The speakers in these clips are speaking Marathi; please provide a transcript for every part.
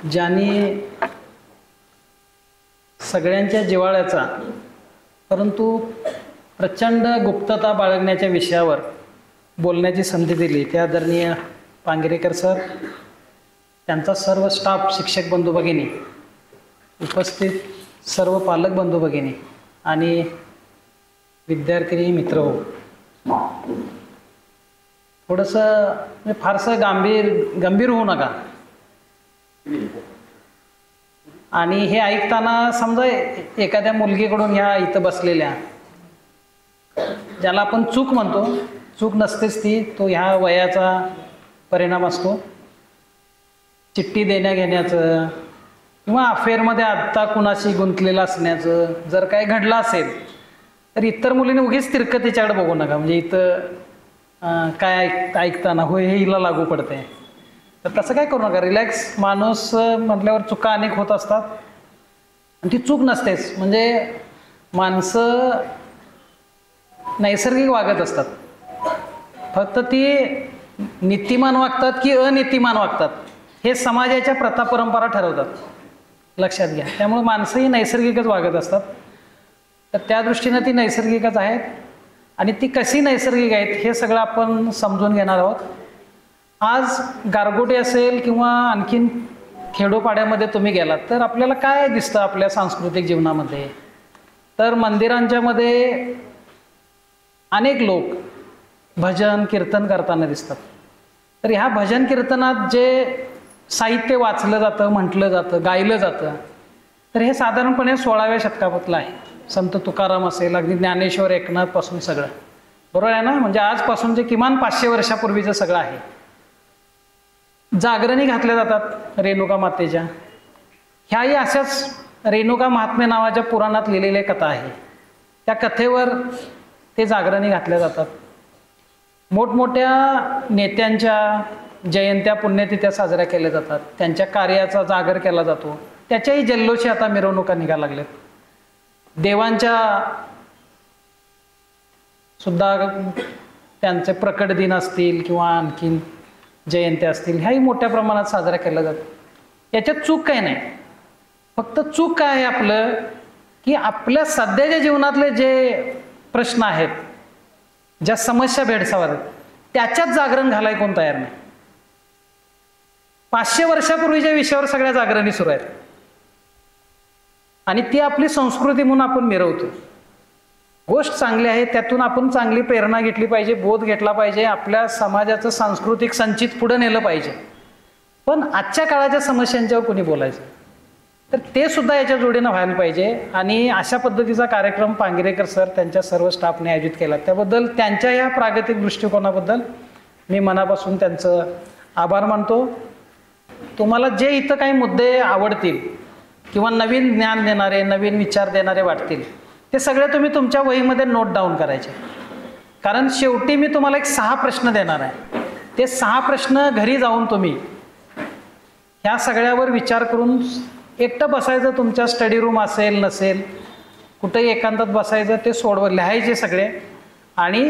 ज्यांनी सगळ्यांच्या जिव्हाळ्याचा परंतु प्रचंड गुप्तता बाळगण्याच्या विषयावर बोलण्याची संधी दिली त्या आदरणीय पांगरेकर सर, त्यांचा सर्व स्टाफ, शिक्षक बंधू भगिनी, उपस्थित सर्व पालक बंधू भगिनी आणि विद्यार्थी मित्र हो, थोडंसं फारसं गंभीर होऊ नका. आणि हे ऐकताना समजा एखाद्या मुलगीकडून ह्या इथं बसलेल्या, ज्याला आपण चूक म्हणतो, चूक नसतेच ती, तो ह्या वयाचा परिणाम असतो. चिठ्ठी देण्या घेण्याचं किंवा अफेअरमध्ये आत्ता कुणाशी गुंतलेलं असण्याचं जर काय घडलं असेल तर इतर मुलीने उगीच तिरकं तिच्याकडे बघू नका. म्हणजे इथं काय ऐकताना होय हे हिला लागू पडते, तर तसं काय करू नका. रिलॅक्स. माणूस म्हटल्यावर चुका अनेक होत असतात आणि ती चूक नसतेच. म्हणजे माणसं नैसर्गिक वागत असतात, फक्त ती नीतिमान वागतात की अनीतिमान वागतात हे समाजाच्या प्रथा परंपरा ठरवतात, लक्षात घ्या. त्यामुळे माणसं ही नैसर्गिकच वागत असतात. तर त्या दृष्टीनं ती नैसर्गिकच आहेत आणि ती कशी नैसर्गिक आहेत हे सगळं आपण समजून घेणार आहोत. आज गारगोटी असेल किंवा आणखीन खेडोपाड्यामध्ये तुम्ही गेलात तर आपल्याला काय दिसतं आपल्या सांस्कृतिक जीवनामध्ये, तर मंदिरांच्यामध्ये अनेक लोक भजन कीर्तन करताना दिसतात. तर ह्या भजन कीर्तनात जे साहित्य वाचलं जातं, म्हटलं जातं, गायलं जातं, तर हे साधारणपणे 16व्या शतकामधलं आहे. संत तुकाराम असेल, अगदी ज्ञानेश्वर एकनाथपासून सगळं, बरोबर आहे ना. म्हणजे आजपासून जे किमान 500 वर्षापूर्वीचं सगळं आहे. जागरणी घातल्या जातात रेणुका मातेच्या. ह्याही अशाच रेणुका महात्म्य नावाच्या पुराणात लिहिलेल्या कथा आहे. त्या कथेवर ते जागरणी घातल्या जातात. मोठमोठ्या नेत्यांच्या जयंत्या पुण्यतिथ्या साजऱ्या केल्या जातात, त्यांच्या कार्याचा जागर केला जातो. त्याच्याही जल्लोषी आता मिरवणुका निघायला लागल्यात. देवांच्या सुद्धा त्यांचे प्रकट दिन असतील किंवा आणखीन जयंत्या असतील, ह्याही मोठ्या प्रमाणात साजऱ्या केल्या जातात. याच्यात चूक काही नाही. फक्त चूक काय आहे आपलं, की आपल्या सध्याच्या जीवनातले जे प्रश्न आहेत, ज्या समस्या भेडसावत आहेत, त्याच्यात जागरण घालाय कोण तयार नाही. 500 वर्षापूर्वीच्या विषयावर सगळ्या जागरणी सुरू आहेत आणि ती आपली संस्कृती म्हणून आपण मिरवतो. गोष्ट चांगली आहे, त्यातून आपण चांगली प्रेरणा घेतली पाहिजे, बोध घेतला पाहिजे, आपल्या समाजाचं सांस्कृतिक संचित पुढे नेलं पाहिजे. पण आजच्या काळाच्या समस्यांच्यावर कोणी बोलायचं, तर ते सुद्धा याच्या जोडीनं व्हायला पाहिजे. आणि अशा पद्धतीचा कार्यक्रम पांगरेकर सर त्यांच्या सर्व स्टाफने आयोजित केला, त्याबद्दल त्यांच्या या प्रागतिक दृष्टिकोनाबद्दल मी मनापासून त्यांचं आभार मानतो. तुम्हाला जे इथं काही मुद्दे आवडतील किंवा नवीन ज्ञान देणारे, नवीन विचार देणारे वाटतील, ते सगळे तुम्ही तुमच्या वहीमध्ये नोट डाऊन करायचे. कारण शेवटी मी तुम्हाला एक 6 प्रश्न देणार आहे. ते 6 प्रश्न घरी जाऊन तुम्ही ह्या सगळ्यावर विचार करून एकटं बसायचं. तुमच्या स्टडी रूम असेल नसेल, कुठेही एकांतात बसायचं, ते लिहायचे सगळे. आणि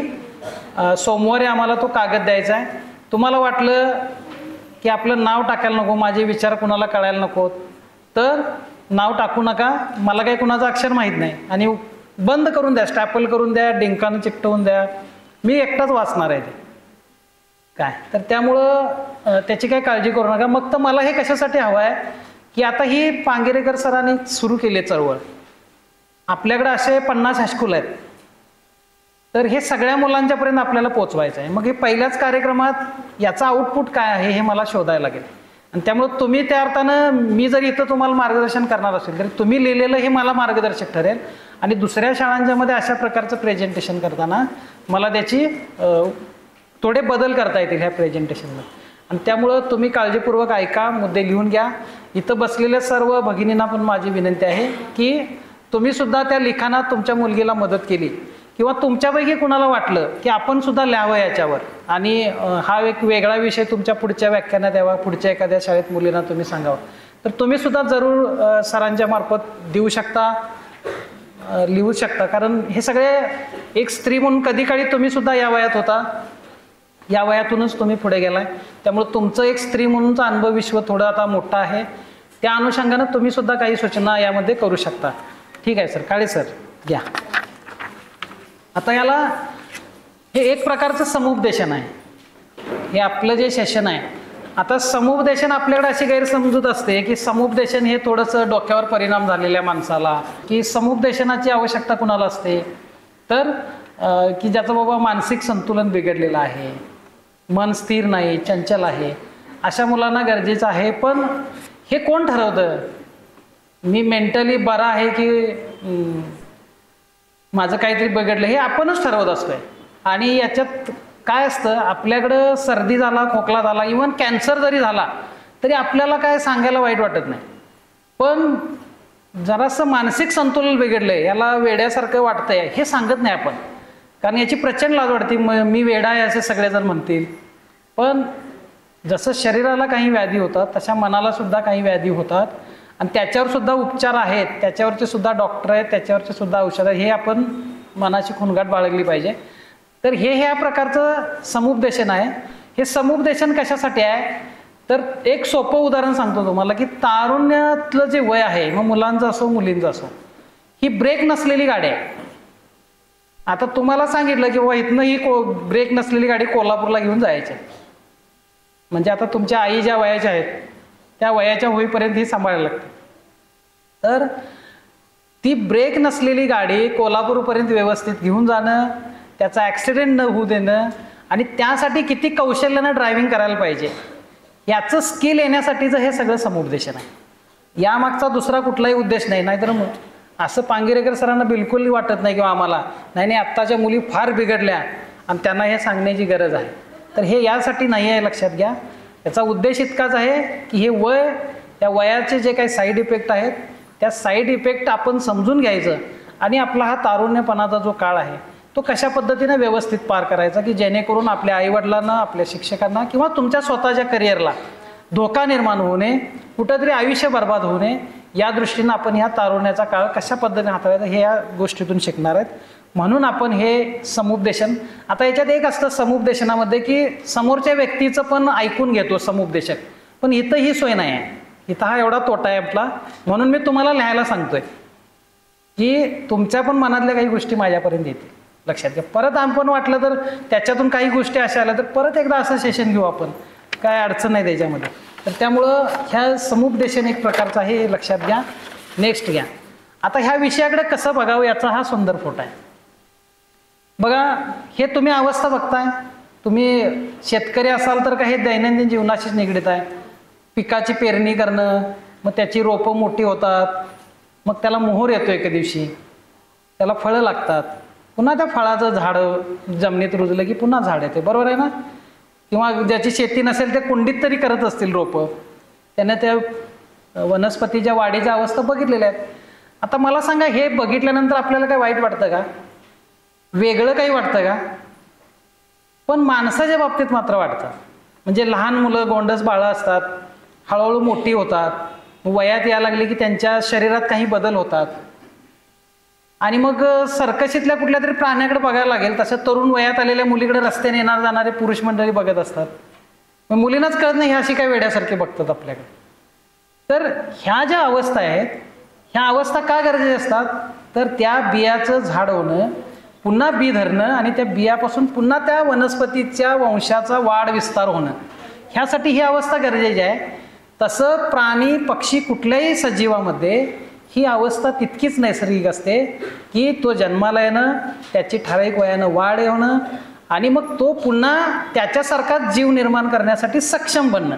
सोमवारी आम्हाला तो कागद द्यायचा आहे. तुम्हाला वाटलं की आपलं नाव टाकायला नको, माझे विचार कुणाला कळायला नको, तर नाव टाकू नका. मला काही कुणाचं अक्षर माहीत नाही आणि बंद करून द्या, स्टॅपल करून द्या, डिंकानं चिकटवून द्या. मी एकटाच वाचणार आहे ते काय. तर त्यामुळं त्याची काही काळजी करू नका. मग तर मला हे कशासाठी हवं आहे की आता ही पांगरेकर सरांनी सुरू केली चळवळ. आपल्याकडे असे 50 हायस्कूल आहेत, तर हे सगळ्या मुलांच्यापर्यंत आपल्याला पोचवायचं आहे. मग हे पहिल्याच कार्यक्रमात याचा आउटपुट काय आहे हे मला शोधायला लागेल. आणि त्यामुळे तुम्ही त्या अर्थानं, मी जर इथं तुम्हाला मार्गदर्शन करणार असेल तर तुम्ही लिहिलेलं हे मला मार्गदर्शक ठरेल. आणि दुसऱ्या शाळांच्यामध्ये अशा प्रकारचं प्रेझेंटेशन करताना मला त्याची थोडे बदल करता येतील ह्या प्रेझेंटेशनला. आणि त्यामुळं तुम्ही काळजीपूर्वक ऐका, मुद्दे लिहून घ्या. इथं बसलेल्या सर्व भगिनींना पण माझी विनंती आहे की तुम्ही सुद्धा त्या लिखाणात तुमच्या मुलगीला मदत केली किंवा तुमच्यापैकी कुणाला वाटलं की आपण सुद्धा लिहावं याच्यावर आणि हा एक वेगळा विषय तुमच्या पुढच्या व्याख्यानात यावा, पुढच्या एखाद्या शाळेत मुलींना तुम्ही सांगावं, तर तुम्ही सुद्धा जरूर सरांच्या मार्फत देऊ शकता, लिहू शकता. कारण हे सगळे एक स्त्री म्हणून कधी काळी तुम्ही सुद्धा या वयात होता, या वयातूनच तुम्ही पुढे गेलाय. त्यामुळे तुमचं एक स्त्री म्हणूनचा अनुभव विश्व थोडं आता मोठं आहे त्या अनुषंगानं तुम्ही सुद्धा काही सूचना यामध्ये करू शकता. ठीक आहे सर. काळे सर घ्या. आता याला हे एक प्रकारचं समुपदेशन आहे. हे आपलं जे सेशन आहे. आता समुपदेशन आपल्याकडे अशी गैरसमजूत असते की समुपदेशन हे थोडंसं डोक्यावर परिणाम झालेल्या माणसाला, की समुपदेशनाची आवश्यकता कुणाला असते, तर की ज्याचं बाबा मानसिक संतुलन बिघडलेलं आहे, मन स्थिर नाही, चंचल आहे, अशा मुलांना गरजेचं आहे. पण हे कोण ठरवतं मी मेंटली बरा आहे की माझं काहीतरी बिघडलं? हे आपणच ठरवत असतोय. आणि याच्यात काय असतं, आपल्याकडं सर्दी झाला, खोकला झाला, इवन कॅन्सर जरी झाला तरी आपल्याला काय सांगायला वाईट वाटत नाही. पण जरासं मानसिक संतुलन बिघडलंय, याला वेड्यासारखं वाटतंय, हे सांगत नाही आपण, कारण याची प्रचंड लाज वाटते. मी वेडा आहे असे सगळेजण म्हणतील. पण जसं शरीराला काही व्याधी होतात तशा मनाला सुद्धा काही व्याधी होतात आणि त्याच्यावर सुद्धा उपचार आहेत, त्याच्यावरचे सुद्धा डॉक्टर आहेत, त्याच्यावरचे सुद्धा औषधं. हे आपण मनाची खुणगाट बाळगली पाहिजे. तर हे ह्या प्रकारचं समुपदेशन आहे. हे समुपदेशन कशासाठी आहे, तर एक सोपं उदाहरण सांगतो तुम्हाला की तारुण्यातलं जे वय आहे, मग मुलांचं असो मुलींचं असो, ही ब्रेक नसलेली गाडी आहे. आता तुम्हाला सांगितलं की बाबा इथनं ही ब्रेक नसलेली गाडी कोल्हापूरला घेऊन जायची, म्हणजे आता तुमच्या आई ज्या वयाच्या आहेत त्या वयाच्या होईपर्यंत ही सांभाळायला लागते. तर ती ब्रेक नसलेली गाडी कोल्हापूरपर्यंत व्यवस्थित घेऊन जाणं, त्याचा ॲक्सिडेंट न होऊ देणं, आणि त्यासाठी किती कौशल्यानं ड्रायव्हिंग करायला पाहिजे याचं स्किल येण्यासाठीचं हे सगळं समुपदेशन आहे. यामागचा दुसरा कुठलाही उद्देश नाही. नाहीतर असं पांगिरेकर सरांना बिलकुल वाटत नाही किंवा आम्हाला नाही आत्ताच्या मुली फार बिघडल्या आणि त्यांना हे सांगण्याची गरज आहे, तर हे यासाठी नाही आहे, लक्षात घ्या. याचा उद्देश इतकाच आहे की हे वय, त्या वयाचे जे काही साईड इफेक्ट आहेत त्या साईड इफेक्ट आपण समजून घ्यायचं आणि आपला हा तारुण्यपणाचा जो काळ आहे तो कशा पद्धतीने व्यवस्थित पार करायचा की जेणेकरून आपल्या आईवडिलांना, आपल्या शिक्षकांना किंवा तुमच्या स्वतःच्या करिअरला धोका निर्माण होऊ नये, कुठंतरी आयुष्य बर्बाद होऊ नये, या दृष्टीनं आपण ह्या तारुण्याचा काळ कशा पद्धतीने हाताळायचा हे या गोष्टीतून शिकणार आहेत. म्हणून आपण हे समुपदेशन, आता याच्यात एक असतं समुपदेशनामध्ये की समोरच्या व्यक्तीचं पण ऐकून घेतो समुपदेशक, पण इथं ही सोय नाही आहे. इथं हा एवढा तोटा आहे आपला. म्हणून मी तुम्हाला लिहायला सांगतोय की तुमच्या पण मनातल्या काही गोष्टी माझ्यापर्यंत येतील, लक्षात घ्या. परत आपण वाटलं तर त्याच्यातून काही गोष्टी अशा आल्या तर परत एकदा असं सेशन घेऊ आपण, काय अडचण नाही त्याच्यामध्ये. तर त्यामुळं ह्या समुपदेशन एक प्रकारचं आहे, हे लक्षात घ्या. नेक्स्ट घ्या. आता ह्या विषयाकडे कसं बघावं याचा हा सुंदर फोटो आहे. बघा, हे तुम्ही अवस्था बघताय. तुम्ही शेतकरी असाल तर काही दैनंदिन जीवनाशीच निगडीत आहे. पिकाची पेरणी करणं, मग त्याची रोपं मोठी होतात, मग त्याला मोहर येतो एके दिवशी, त्याला फळं लागतात, पुन्हा त्या फळाचं झाड जमिनीत रुजलं की पुन्हा झाड येते, बरोबर आहे ना. किंवा ज्याची शेती नसेल ते कुंडीत तरी करत असतील रोपं, त्याने त्या वनस्पतीच्या वाढीच्या अवस्था बघितलेल्या आहेत. आता मला सांगा, हे बघितल्यानंतर आपल्याला काय वाईट वाटतं का, वेगळं काही वाटतं का? पण माणसाच्या बाबतीत मात्र वाटतं. म्हणजे लहान मुलं गोंडस बाळं असतात, हळूहळू मोठी होतात, वयात यायला लागली की त्यांच्या शरीरात काही बदल होतात, आणि मग सर्कशीतल्या कुठल्या तरी प्राण्याकडे बघायला लागेल तसं तरुण वयात आलेल्या मुलीकडे रस्त्याने येणार जाणारे पुरुष मंडळी बघत असतात. मग मुलींनाच कळत नाही, ह्या अशी काय वेड्यासारखे बघतात आपल्याकडे. तर ह्या ज्या अवस्था आहेत, ह्या अवस्था का गरजेच्या असतात, तर त्या बियाचं झाड होणं, पुन्हा बी धरणं आणि त्या बियापासून पुन्हा त्या वनस्पतीच्या वंशाचा वाढ विस्तार होणं, ह्यासाठी ही अवस्था गरजेची आहे. तसं प्राणी पक्षी कुठल्याही सजीवामध्ये ही अवस्था तितकीच नैसर्गिक असते की तो जन्माला येणं, त्याची ठराविक वयानं वाढ होणं आणि मग तो पुन्हा त्याच्यासारखाच जीव निर्माण करण्यासाठी सक्षम बनणं,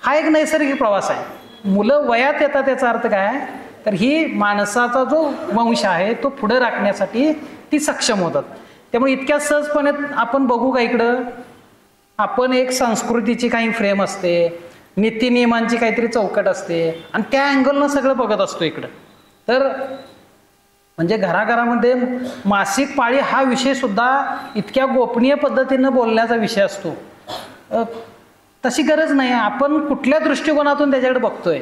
हा एक नैसर्गिक प्रवास आहे. मुलं वयात येतात याचा अर्थ काय आहे, तर ही माणसाचा जो वंश आहे तो पुढे राखण्यासाठी ती सक्षम होतात. त्यामुळे इतक्या सहजपणे आपण बघू का इकडं, आपण एक संस्कृतीची काही फ्रेम असते, नीतिनियमांची काहीतरी चौकट असते आणि त्या अँगलनं सगळं बघत असतो इकडं. तर म्हणजे घराघरामध्ये मासिक पाळी हा विषय सुद्धा इतक्या गोपनीय पद्धतीनं बोलण्याचा विषय असतो. तशी गरज नाही. आपण कुठल्या दृष्टिकोनातून त्याच्याकडे बघतोय.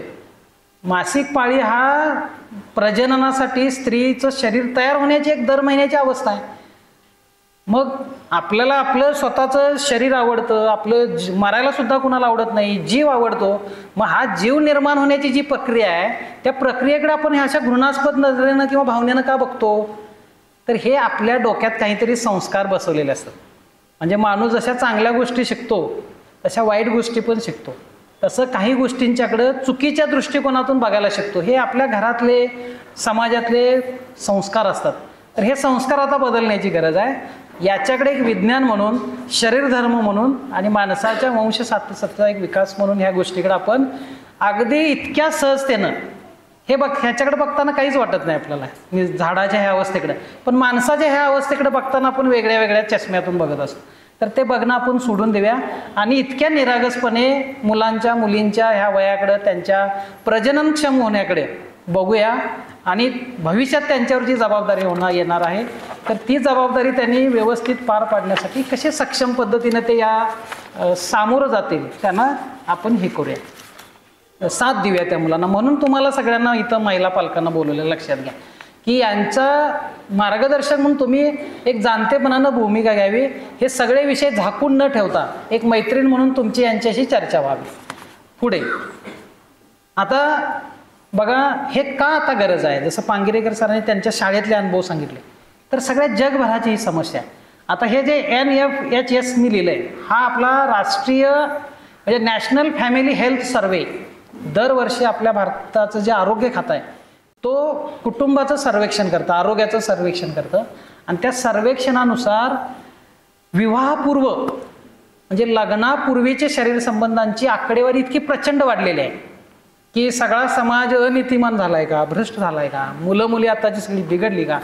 मासिक पाळी हा प्रजननासाठी स्त्रीचं शरीर तयार होण्याची एक दर महिन्याची अवस्था आहे. मग आपल्याला आपलं स्वतःचं शरीर आवडतं, आपलं मरायला सुद्धा कुणाला आवडत नाही, जीव आवडतो. मग हा जीव निर्माण होण्याची जी प्रक्रिया आहे त्या प्रक्रियेकडे आपण ह्या अशा घृणास्पद नजरेनं किंवा भावनेनं का बघतो? तर हे आपल्या डोक्यात काहीतरी संस्कार बसवलेले असतात. म्हणजे माणूस जशा चांगल्या गोष्टी शिकतो तशा वाईट गोष्टी पण शिकतो. तसं काही गोष्टींच्याकडं चुकीच्या दृष्टिकोनातून बघायला शिकतो. हे आपल्या घरातले समाजातले संस्कार असतात. तर हे संस्कार आता बदलण्याची गरज आहे. याच्याकडे एक विज्ञान म्हणून, शरीर धर्म म्हणून आणि माणसाच्या वंशसातत्याचा एक विकास म्हणून ह्या गोष्टीकडे आपण अगदी इतक्या सहजतेनं हे ह्याच्याकडे बघताना काहीच वाटत नाही आपल्याला झाडाच्या ह्या अवस्थेकडे. पण माणसाच्या ह्या अवस्थेकडे बघताना आपण वेगळ्या वेगळ्या चष्म्यातून बघत असतो. तर ते बघणं आपण सोडून देऊया आणि इतक्या निरागसपणे मुलांच्या मुलींच्या ह्या वयाकडे, त्यांच्या प्रजननक्षम होण्याकडे बघूया. आणि भविष्यात त्यांच्यावर जी जबाबदारी येणार आहे तर ती जबाबदारी त्यांनी व्यवस्थित पार पाडण्यासाठी कसे सक्षम पद्धतीने ते या सामोरं जातील त्यांना आपण हे करूया, साथ देऊया त्या मुलांना. म्हणून तुम्हाला सगळ्यांना इथं महिला पालकांना बोलवलं. लक्षात घ्या की यांचा मार्गदर्शक म्हणून तुम्ही एक जाणतेपणानं भूमिका घ्यावी. हे सगळे विषय झाकून न ठेवता एक मैत्रीण म्हणून तुमची यांच्याशी चर्चा व्हावी. पुढे आता बघा हे का आता गरज आहे, जसं पांगिरेकर सरांनी त्यांच्या शाळेतले अनुभव सांगितले, तर सगळ्या जगभराची ही समस्या आहे. आता हे जे NFHS मी लिहिलंय हा आपला राष्ट्रीय म्हणजे नॅशनल फॅमिली हेल्थ सर्वे दरवर्षी आपल्या भारताचं जे आरोग्य खातं आहे तो कुटुंबाचं सर्वेक्षण करतं, आरोग्याचं सर्वेक्षण करतं. आणि त्या सर्वेक्षणानुसार विवाहपूर्व म्हणजे लग्नापूर्वीचे शरीर संबंधांची आकडेवारी इतकी प्रचंड वाढलेली आहे की सगळा समाज अनीतिमान झालाय का, भ्रष्ट झालाय का, मुलं मुली आताची सगळी बिघडली का,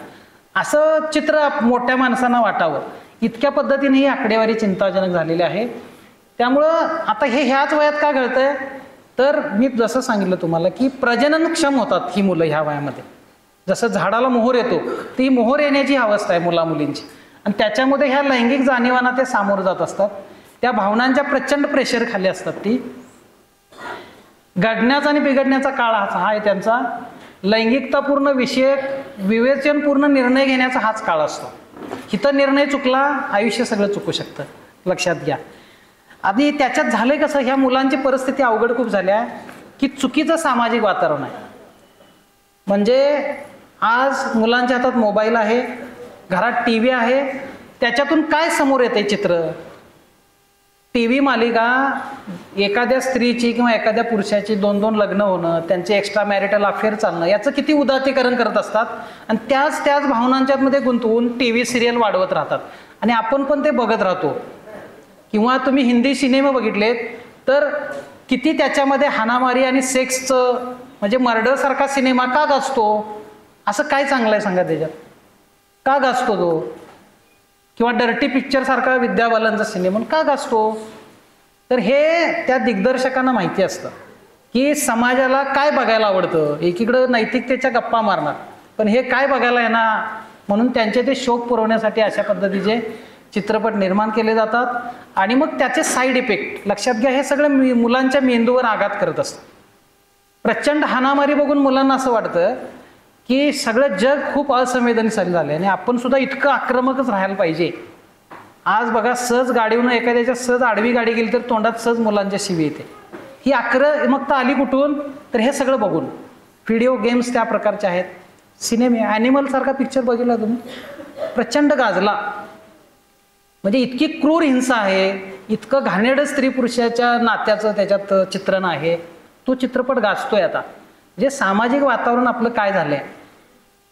असं चित्र मोठ्या माणसांना वाटावं इतक्या पद्धतीने ही आकडेवारी चिंताजनक झालेली आहे. त्यामुळं आता हे ह्याच वयात का घडतंय, तर मी जसं सांगितलं तुम्हाला की प्रजननक्षम होतात ही मुलं ह्या वयामध्ये. जसं झाडाला मोहर येतो ती मोहर येण्याची अवस्था आहे मुला मुलींची. आणि त्याच्यामध्ये ह्या लैंगिक जाणीवांना ते सामोरं जात असतात. त्या भावनांच्या प्रचंड प्रेशर खाली असतात. ती घडण्याचा आणि बिघडण्याचा काळ हा आहे त्यांचा. लैंगिकतापूर्ण विषयक विवेचनपूर्ण निर्णय घेण्याचा हाच काळ असतो. इथं निर्णय चुकला आयुष्य सगळं चुकू शकतं, लक्षात घ्या. आणि त्याच्यात झालंय कसं, ह्या मुलांची परिस्थिती अवघड खूप झाली आहे की चुकीचं सामाजिक वातावरण आहे. म्हणजे आज मुलांच्या हातात मोबाईल आहे, घरात TV आहे, त्याच्यातून काय समोर येते चित्र, TV मालिका, एखाद्या स्त्रीची किंवा एखाद्या पुरुषाची 2-2 लग्न होणं, त्यांचे एक्स्ट्रा मॅरिटल अफेअर चालणं, याचं किती उदात्तीकरण करत असतात. आणि त्याच भावनांच्यामध्ये गुंतवून TV सिरियल वाढवत राहतात आणि आपण पण ते बघत राहतो. किंवा तुम्ही हिंदी सिनेमे बघितलेत तर किती त्याच्यामध्ये हाणामारी आणि सेक्सचं म्हणजे मर्डर सारखा सिनेमा का गाजतो? असं काय चांगलं आहे सांगा त्याच्यात, का गाजतो तो? किंवा डर्टी पिक्चर सारखा विद्या बालनचा सिनेमा का गाजतो? तर हे त्या दिग्दर्शकांना माहिती असतं की समाजाला काय बघायला आवडतं. एकीकडं नैतिकतेच्या गप्पा मारणार पण हे काय बघायला येणार, म्हणून त्यांचे ते शौक पुरवण्यासाठी अशा पद्धतीचे चित्रपट निर्माण केले जातात. आणि मग त्याचे साईड इफेक्ट लक्षात घ्या, हे सगळं मुलांच्या मेंदूवर आघात करत असतं. प्रचंड हाणामारी बघून मुलांना असं वाटतं की सगळं जग खूप असंवेदनशील झालं आणि आपण सुद्धा इतकं आक्रमकच राहायला पाहिजे. आज बघा सहज गाडीवरून एखाद्याच्या सहज आडवी गाडी गेली तर तोंडात सहज मुलांच्या शिवी येते. ही आक्रमकता आली कुठून? तर हे सगळं बघून. व्हिडिओ गेम्स त्या प्रकारचे आहेत, सिनेमे, ॲनिमल सारखा पिक्चर बघितला तुम्ही, प्रचंड गाजला. म्हणजे इतकी क्रूर हिंसा आहे, इतकं घाणेरडं स्त्री पुरुषाच्या नात्याचं त्याच्यात चित्रण आहे. तो चित्रपट गाजतोय आता. म्हणजे सामाजिक वातावरण आपलं काय झालंय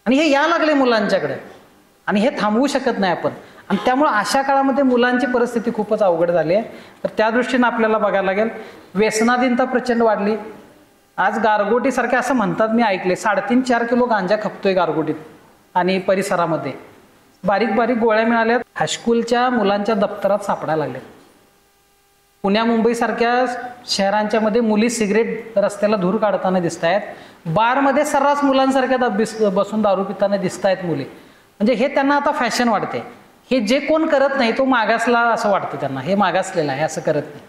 आणि हे या लागले मुलांच्याकडे आणि हे थांबवू शकत नाही आपण. आणि त्यामुळे अशा काळामध्ये मुलांची परिस्थिती खूपच अवघड झाली आहे. तर त्या दृष्टीनं आपल्याला बघायला लागेल. व्यसनाधीनता प्रचंड वाढली. आज गारगोटीसारखे असं म्हणतात, मी ऐकले 3.5-4 किलो गांजा खपतोय गारगोटीत आणि परिसरामध्ये. बारीक बारीक गोळ्या मिळाल्यात, हायस्कूलच्या मुलांच्या दप्तरात सापडायला लागले. पुण्या मुंबई सारख्या शहरांच्या मध्ये मुली सिगरेट रस्त्याला धूर काढताना दिसत आहेत. बारमध्ये सर्रास मुलांसारख्या बसून दारू पिताना दिसत आहेत मुली. म्हणजे हे त्यांना आता फॅशन वाटते. हे जे कोण करत नाही तो मागासला असं वाटतं त्यांना, हे मागासलेलं आहे, असं करत नाही.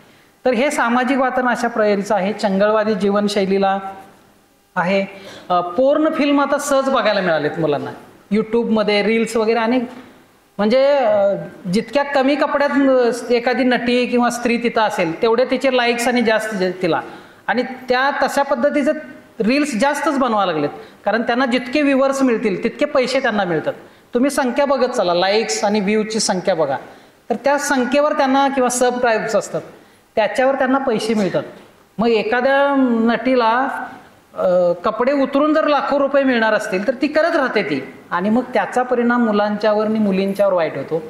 तर हे सामाजिक वातावरण अशा प्रकारचं आहे. चंगळवादी जीवनशैलीला आहे. पोर्न फिल्म आता सहज बघायला मिळालेत मुलांना. यूट्यूबमध्ये रील्स वगैरे अनेक म्हणजे जितक्या कमी कपड्यात एखादी नटी किंवा स्त्री तिथं असेल तेवढे तिचे लाईक्स आणि जास्त तिला, आणि त्या तशा पद्धतीचे रील्स जास्तच बनवा लागलेत, कारण त्यांना जितके व्ह्यूवर्स मिळतील तितके पैसे त्यांना मिळतात. तुम्ही संख्या बघत चला, लाईक्स आणि व्ह्यूची संख्या बघा, तर त्या संख्येवर त्यांना किंवा सबस्क्राईब्स असतात त्याच्यावर त्यांना पैसे मिळतात. मग एखाद्या नटीला कपडे उतरून जर लाखो रुपये मिळणार असतील तर ती करत राहते ती, आणि मग त्याचा परिणाम मुलांच्यावर आणि मुलींच्यावर वाईट होतो.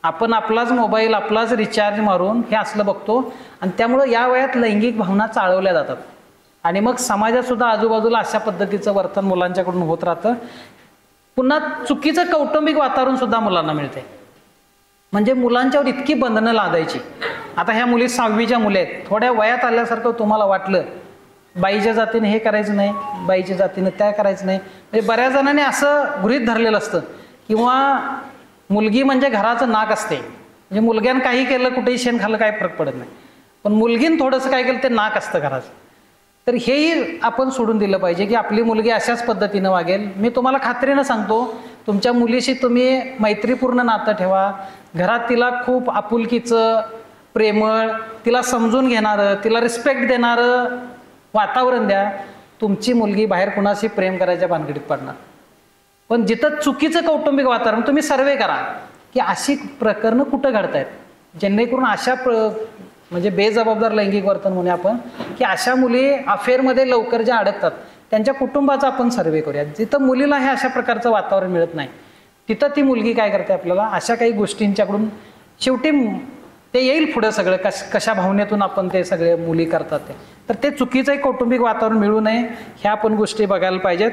आपण आपलाच मोबाईल आपलाच रिचार्ज मारून हे असलं बघतो, आणि त्यामुळं या वयात लैंगिक भावना चाळवल्या जातात, आणि मग समाजात सुद्धा आजूबाजूला अशा पद्धतीचं वर्तन मुलांच्याकडून होत राहतं. पुन्हा चुकीचं कौटुंबिक वातावरण सुद्धा मुलांना मिळते. म्हणजे मुलांच्यावर इतकी बंधनं लादायची. आता ह्या मुली 6वीच्या मुली आहेत, थोड्या वयात आल्यासारखं तुम्हाला वाटलं बाईच्या जातीने हे करायचं नाही, बाईच्या जातीनं त्या करायचं नाही, म्हणजे बऱ्याच जणांनी असं गृहीत धरलेलं असतं, किंवा मुलगी म्हणजे घराचं नाक असते, म्हणजे मुलग्यानं काही केलं कुठेही शेण खाल्लं काही फरक पडत नाही, पण मुलगीनं थोडंसं काय केलं ते नाक असतं घराचं. तर हेही आपण सोडून दिलं पाहिजे की आपली मुलगी अशाच पद्धतीनं वागेल. मी तुम्हाला खात्रीनं सांगतो, तुमच्या मुलीशी तुम्ही मैत्रीपूर्ण नातं ठेवा, घरात तिला खूप आपुलकीचं, प्रेमळ, तिला समजून घेणारं, तिला रिस्पेक्ट देणारं वातावरण द्या. तुमची मुलगी बाहेर कुणाशी प्रेम करायच्या भानगडीत पडणार. पण जिथं चुकीचं कौटुंबिक वातावरण, तुम्ही सर्वे करा की अशी प्रकरणं कुठं घडतायत, जेणेकरून अशा म्हणजे बेजबाबदार लैंगिक वर्तन म्हणे आपण, की अशा मुली अफेअरमध्ये लवकर ज्या अडकतात त्यांच्या कुटुंबाचा आपण सर्वे करूया. जिथं मुलीला हे अशा प्रकारचं वातावरण मिळत नाही तिथं ती मुलगी काय करते, आपल्याला अशा काही गोष्टींच्याकडून शेवटी ते येईल पुढं सगळं, कशा भावनेतून आपण ते सगळे मुली करतात ते. तर ते चुकीचं एक कौटुंबिक वातावरण मिळू नये ह्या आपण गोष्टी बघायला पाहिजेत.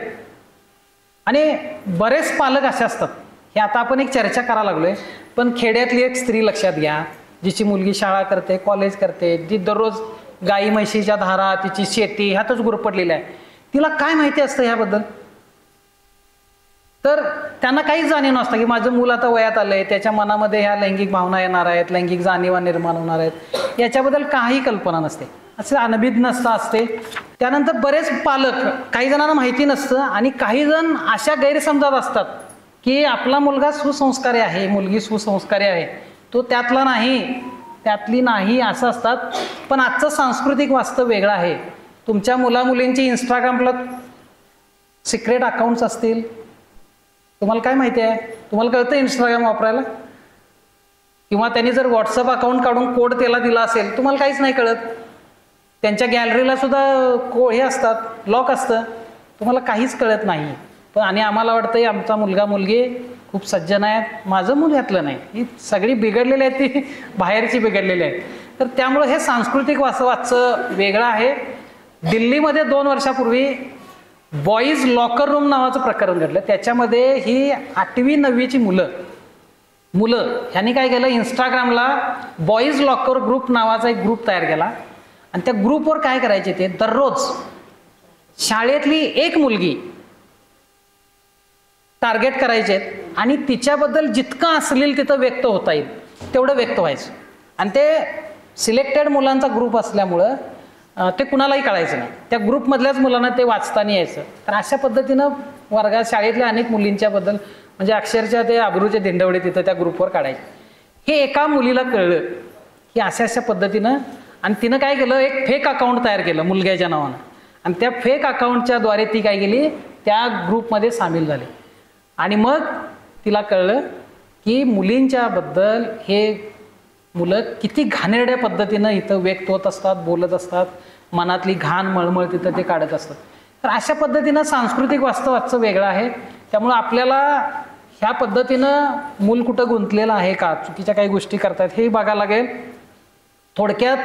आणि बरेच पालक असे असतात, हे आता आपण एक चर्चा करायला लागलोय, पण खेड्यातली एक स्त्री लक्षात घ्या, जिची मुलगी शाळा करते, कॉलेज करते, जी दररोज गाई म्हशीच्या धारा, तिची शेती ह्यातच गुरपटलेली आहे, तिला काय माहिती असतं ह्याबद्दल? तर त्यांना काहीच जाणीव नसतं की माझं मूल आता वयात आलंय, त्याच्या मनामध्ये ह्या लैंगिक भावना येणार आहेत, लैंगिक जाणीवा निर्माण होणार आहेत, याच्याबद्दल काही कल्पना नसते, असे अनभिज्ञता असते. त्यानंतर बरेच पालक, काही जणांना माहिती नसतं, आणि काही जण अशा गैरसमजात असतात की आपला मुलगा सुसंस्कारी आहे, मुलगी सुसंस्कारी आहे, तो त्यातला नाही, त्यातली नाही असं असतात. पण आजचं सांस्कृतिक वास्तव वेगळं आहे. तुमच्या मुलामुलींची इंस्टाग्रामला सिक्रेट अकाउंट्स असतील, तुम्हाला काय माहिती आहे? तुम्हाला कळतं इंस्टाग्राम वापरायला? किंवा त्यांनी जर व्हॉट्सअप अकाउंट काढून कोड त्याला दिला असेल, तुम्हाला काहीच नाही कळत. त्यांच्या गॅलरीला सुद्धा हे असतात, लॉक असतं, तुम्हाला काहीच कळत नाही. पण आणि आम्हाला वाटतंय आमचा मुलगा मुलगी खूप सज्जन आहेत, माझं मूल यातलं नाही, ही सगळी बिघडलेली आहेत, ती बाहेरची बिघडलेली आहेत. तर त्यामुळं हे सांस्कृतिक वास्तवाचं वेगळं आहे. दिल्लीमध्ये 2 वर्षापूर्वी बॉईज लॉकर रूम नावाचं प्रकरण घडलं. त्याच्यामध्ये ही 8वी 9वीची मुलं ह्यांनी काय केलं, इंस्टाग्रामला बॉईज लॉकर ग्रुप नावाचा एक ग्रुप तयार केला, आणि त्या ग्रुपवर काय करायचे, ते दररोज शाळेतली एक मुलगी टार्गेट करायचे आणि तिच्याबद्दल जितकं अश्लील तिथं व्यक्त होता येईल तेवढं व्यक्त व्हायचं. आणि ते सिलेक्टेड मुलांचा ग्रुप असल्यामुळं ते कुणालाही कळायचं नाही, त्या ग्रुपमधल्याच मुलांना ते वाचताना यायचं. तर अशा पद्धतीनं वर्गात शाळेतल्या अनेक मुलींच्या बद्दल म्हणजे अक्षरशः ते अब्रूचे धिंडवडे तिथं त्या ग्रुपवर काढायचे. हे एका मुलीला कळलं की अशा पद्धतीनं, आणि तिनं काय केलं, एक फेक अकाउंट तयार केलं मुलग्याच्या नावानं, आणि त्या फेक अकाउंटच्या द्वारे ती काय केली, त्या ग्रुपमध्ये सामील झाली. आणि मग तिला कळलं की मुलींच्या बद्दल हे मुलं किती घाणेरड्या पद्धतीनं इथं व्यक्त होत असतात, बोलत असतात, मनातली घाण मळमळ तिथं ते काढत असतात. तर अशा पद्धतीनं सांस्कृतिक वास्तव आजचं वेगळं आहे. त्यामुळं आपल्याला ह्या पद्धतीनं मूल कुठं गुंतलेलं आहे का, चुकीच्या काही गोष्टी करतात हे बघायला लागेल. थोडक्यात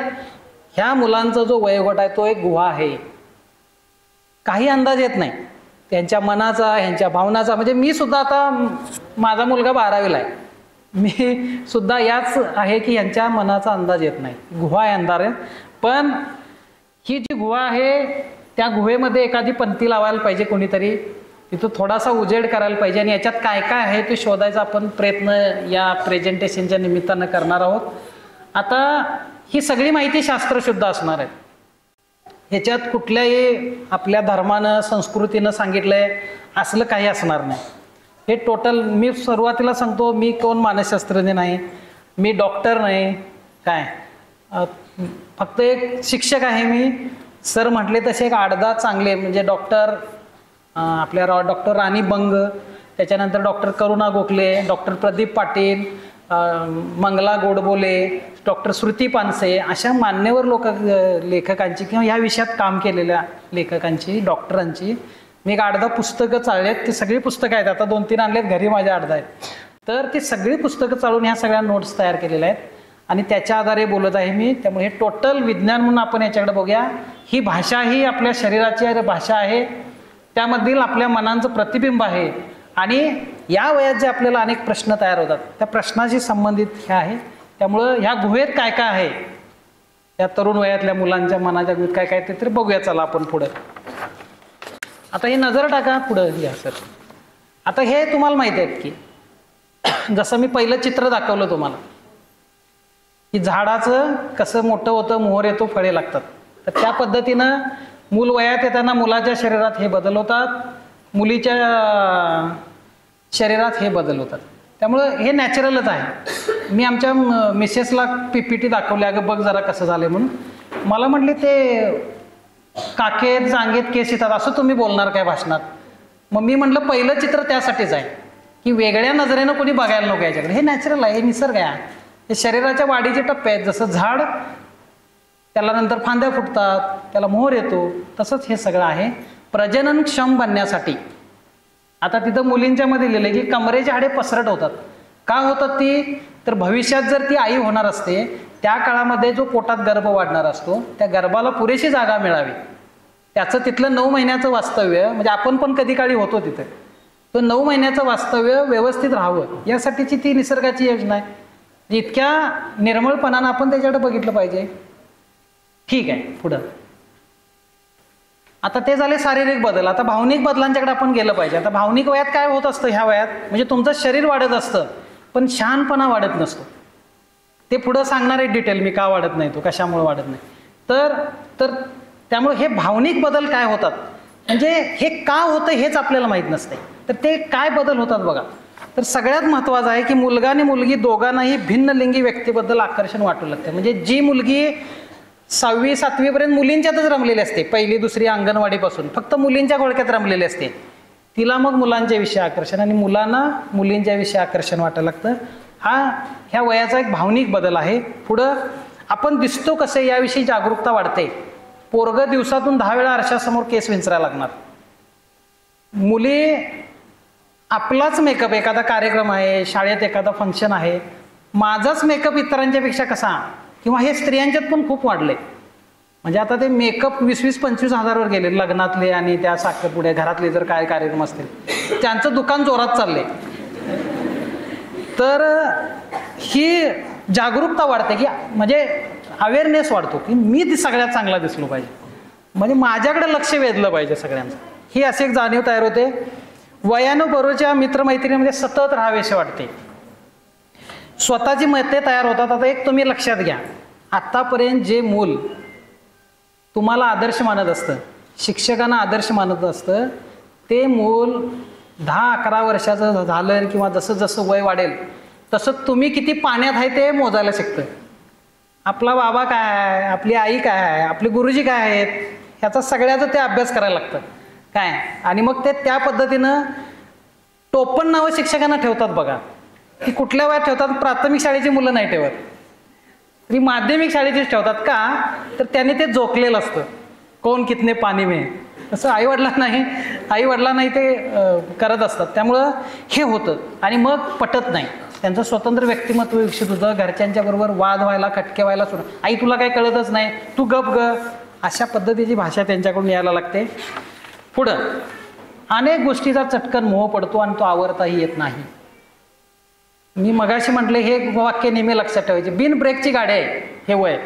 ह्या मुलांचा जो वयोगट आहे तो एक गुहा आहे, काही अंदाज येत नाही त्यांच्या मनाचा, ह्यांच्या भावनाचा. म्हणजे मी सुद्धा आता, माझा मुलगा 12वीला आहे, मी सुद्धा याच आहे की यांच्या मनाचा अंदाज येत नाही, गुहा आहे, अंधार आहे. पण ही जी गुहा आहे त्या गुहेमध्ये एखादी पंथी लावायला पाहिजे कोणीतरी, तिथं थोडासा उजेड करायला पाहिजे, आणि याच्यात काय काय आहे ते शोधायचा आपण प्रयत्न या प्रेझेंटेशनच्या निमित्तानं करणार आहोत. आता ही सगळी माहिती शास्त्रशुद्ध असणार आहे, ह्याच्यात कुठल्याही आपल्या धर्मानं संस्कृतीनं सांगितलंय असलं काही असणार नाही. हे टोटल मी सुरुवातीला सांगतो, मी कोण मानसशास्त्रज्ञ नाही, मी डॉक्टर नाही, काय फक्त एक शिक्षक आहे मी. सर म्हटले तसे एक 8-10 चांगले म्हणजे डॉक्टर आपल्या डॉक्टर राणी बंग, त्याच्यानंतर डॉक्टर करुणा गोखले, डॉक्टर प्रदीप पाटील, मंगला गोडबोले, डॉक्टर श्रुती पानसे, अशा मान्यवर लेखकांची किंवा ह्या विषयात काम केलेल्या लेखकांची, डॉक्टरांची मी एक 8-10 पुस्तकं चाललेत. ती सगळी पुस्तकं आहेत, आता 2-3 आणलेत घरी माझ्या 8-10 आहेत. तर ती सगळी पुस्तकं चालून ह्या सगळ्या नोट्स तयार केलेल्या आहेत आणि त्याच्या आधारे बोलत आहे मी. त्यामुळे हे टोटल विज्ञान म्हणून आपण याच्याकडे बघूया. ही भाषा ही आपल्या शरीराची भाषा आहे, त्यामधील आपल्या मनांचं प्रतिबिंब आहे आणि या वयात जे आपल्याला अनेक प्रश्न तयार होतात त्या प्रश्नाशी संबंधित हे आहे. त्यामुळं ह्या गुहेत काय काय आहे, या तरुण वयातल्या मुलांच्या मनाच्या गुहेत काय काय ते तरी बघूया. चला आपण पुढं आता हे नजर टाका पुढं या सर. आता हे तुम्हाला माहिती आहेत की जसं मी पहिलं चित्र दाखवलं तुम्हाला की झाडाचं कसं मोठं होतं, मोहर येतो, फळे लागतात. तर त्या पद्धतीनं मूल वयात येताना मुलाच्या शरीरात हे बदल होतात, मुलीच्या शरीरात हे बदल होतात. त्यामुळं हे नॅचरलच आहे. मी आमच्या मिसेसला PPT दाखवली, अगं बघ जरा कसं झालं म्हणून. मला म्हटले ते काखेत जांगेत केस येतात असं तुम्ही बोलणार काय भाषणात. मग मी म्हटलं पहिलं चित्र त्यासाठीच आहे की वेगळ्या नजरेनं कोणी बघायला नको याच्याकडे. हे नॅचरल आहे, हे निसर्ग आहे, हे शरीराच्या वाढीचे टप्पे आहेत. जसं झाड त्याला नंतर फांद्या फुटतात, त्याला मोहर येतो, तसंच हे सगळं आहे प्रजननक्षम बनण्यासाठी. आता तिथं मुलींच्या मध्ये लिहिलं की कमरेचे हाडे पसरट होतात. का होतात ती, तर भविष्यात जर ती आई होणार असते त्या काळामध्ये जो पोटात गर्भ वाढणार असतो त्या गर्भाला पुरेशी जागा मिळावी, त्याचं तिथलं 9 महिन्याचं वास्तव्य, म्हणजे आपण पण कधी काळी होतो तिथे, तो 9 महिन्याचं वास्तव्य व्यवस्थित राहावं यासाठीची ती निसर्गाची योजना आहे. इतक्या निर्मळपणानं आपण त्याच्याकडे बघितलं पाहिजे. ठीक आहे पुढं. आता ते झाले शारीरिक बदल. आता भावनिक बदलांच्याकडे आपण गेलं पाहिजे. आता भावनिक वयात काय होत असतं ह्या वयात, म्हणजे तुमचं शरीर वाढत असतं पण शहाणपणा वाढत नसतो. ते पुढं सांगणार आहे डिटेल मी का वाढत नाही, तो कशामुळे वाढत नाही. तर त्यामुळे हे भावनिक बदल काय होतात, म्हणजे हे का होतं हेच आपल्याला माहीत नसते. तर ते काय बदल होतात बघा. तर सगळ्यात महत्त्वाचं आहे की मुलगा आणि मुलगी दोघांनाही भिन्नलिंगी व्यक्तीबद्दल आकर्षण वाटू लागतं. म्हणजे जी मुलगी 6वी-7वी पर्यंत मुलींच्यातच रमलेली असते, 1ली 2री अंगणवाडीपासून फक्त मुलींच्या घोळक्यात रमलेली असते, तिला मग मुलांच्या विषयी आकर्षण आणि मुलांना मुलींच्या विषयी आकर्षण वाटायला लागतं. ह्या वयाचा एक भावनिक बदल आहे. पुढं आपण दिसतो कसे याविषयी जागरूकता वाढते. पोरगं दिवसातून 10 वेळा आरशासमोर केस विंचरायला लागणार. मुली आपलाच मेकअप, एखादा कार्यक्रम आहे, शाळेत एखादा फंक्शन आहे, माझाच मेकअप इतरांच्या पेक्षा कसा, किंवा हे स्त्रियांच्यात पण खूप वाढले. म्हणजे आता ते मेकअप 20-25 हजारवर गेले, लग्नातले आणि त्या साखरपुड्या घरातले जर काय कार्यक्रम असतील त्यांचं दुकान जोरात चाललंय. तर ही जागरूकता वाढते की म्हणजे अवेअरनेस वाढतो की मी सगळ्यात चांगला दिसलो पाहिजे, म्हणजे माझ्याकडे लक्ष वेधलं पाहिजे सगळ्यांचं. ही अशी एक जाणीव तयार होते. वयानं बरोबरच्या मित्रमैत्रिणीमध्ये सतत राहावेसे वाटते. स्वतःची मते तयार होतात. आता एक तुम्ही लक्षात घ्या, आत्तापर्यंत जे मूल तुम्हाला आदर्श मानत असतं, शिक्षकांना आदर्श मानत असतं, ते मूल 10-11 वर्षाचं झालं किंवा जसं जसं वय वाढेल तसं तुम्ही किती पाण्यात आहे ते मोजायला शिकतं. आपला बाबा काय आहे, आपली आई काय आहे, आपले गुरुजी काय आहेत, ह्याचा सगळ्याचा ते अभ्यास करायला लागतं काय. आणि मग ते त्या पद्धतीनं टोपण नावं शिक्षकांना ठेवतात बघा. की कुठल्या वयात ठेवतात, प्राथमिक शाळेची मुलं नाही ठेवत, तरी माध्यमिक शाळेचीच ठेवतात. का तर त्याने ते जोखलेलं असतं, कोण कितने पाणी में. तसं आईवडिलांनाही ते करत असतात. त्यामुळं हे होतं आणि मग पटत नाही. त्यांचं स्वतंत्र व्यक्तिमत्व विकसित होतं. घरच्यांच्या बरोबर वाद व्हायला, खटके व्हायला सुरू. आई तुला काही कळतच नाही, तू गप ग, अशा पद्धतीची भाषा त्यांच्याकडून यायला लागते. पुढं अनेक गोष्टीचा चटकन मोह पडतो आणि तो आवरताही येत नाही. मी मगाशी म्हटले हे वाक्य नेहमी लक्षात ठेवायचे. बिन ब्रेकची गाडी आहे हे वय.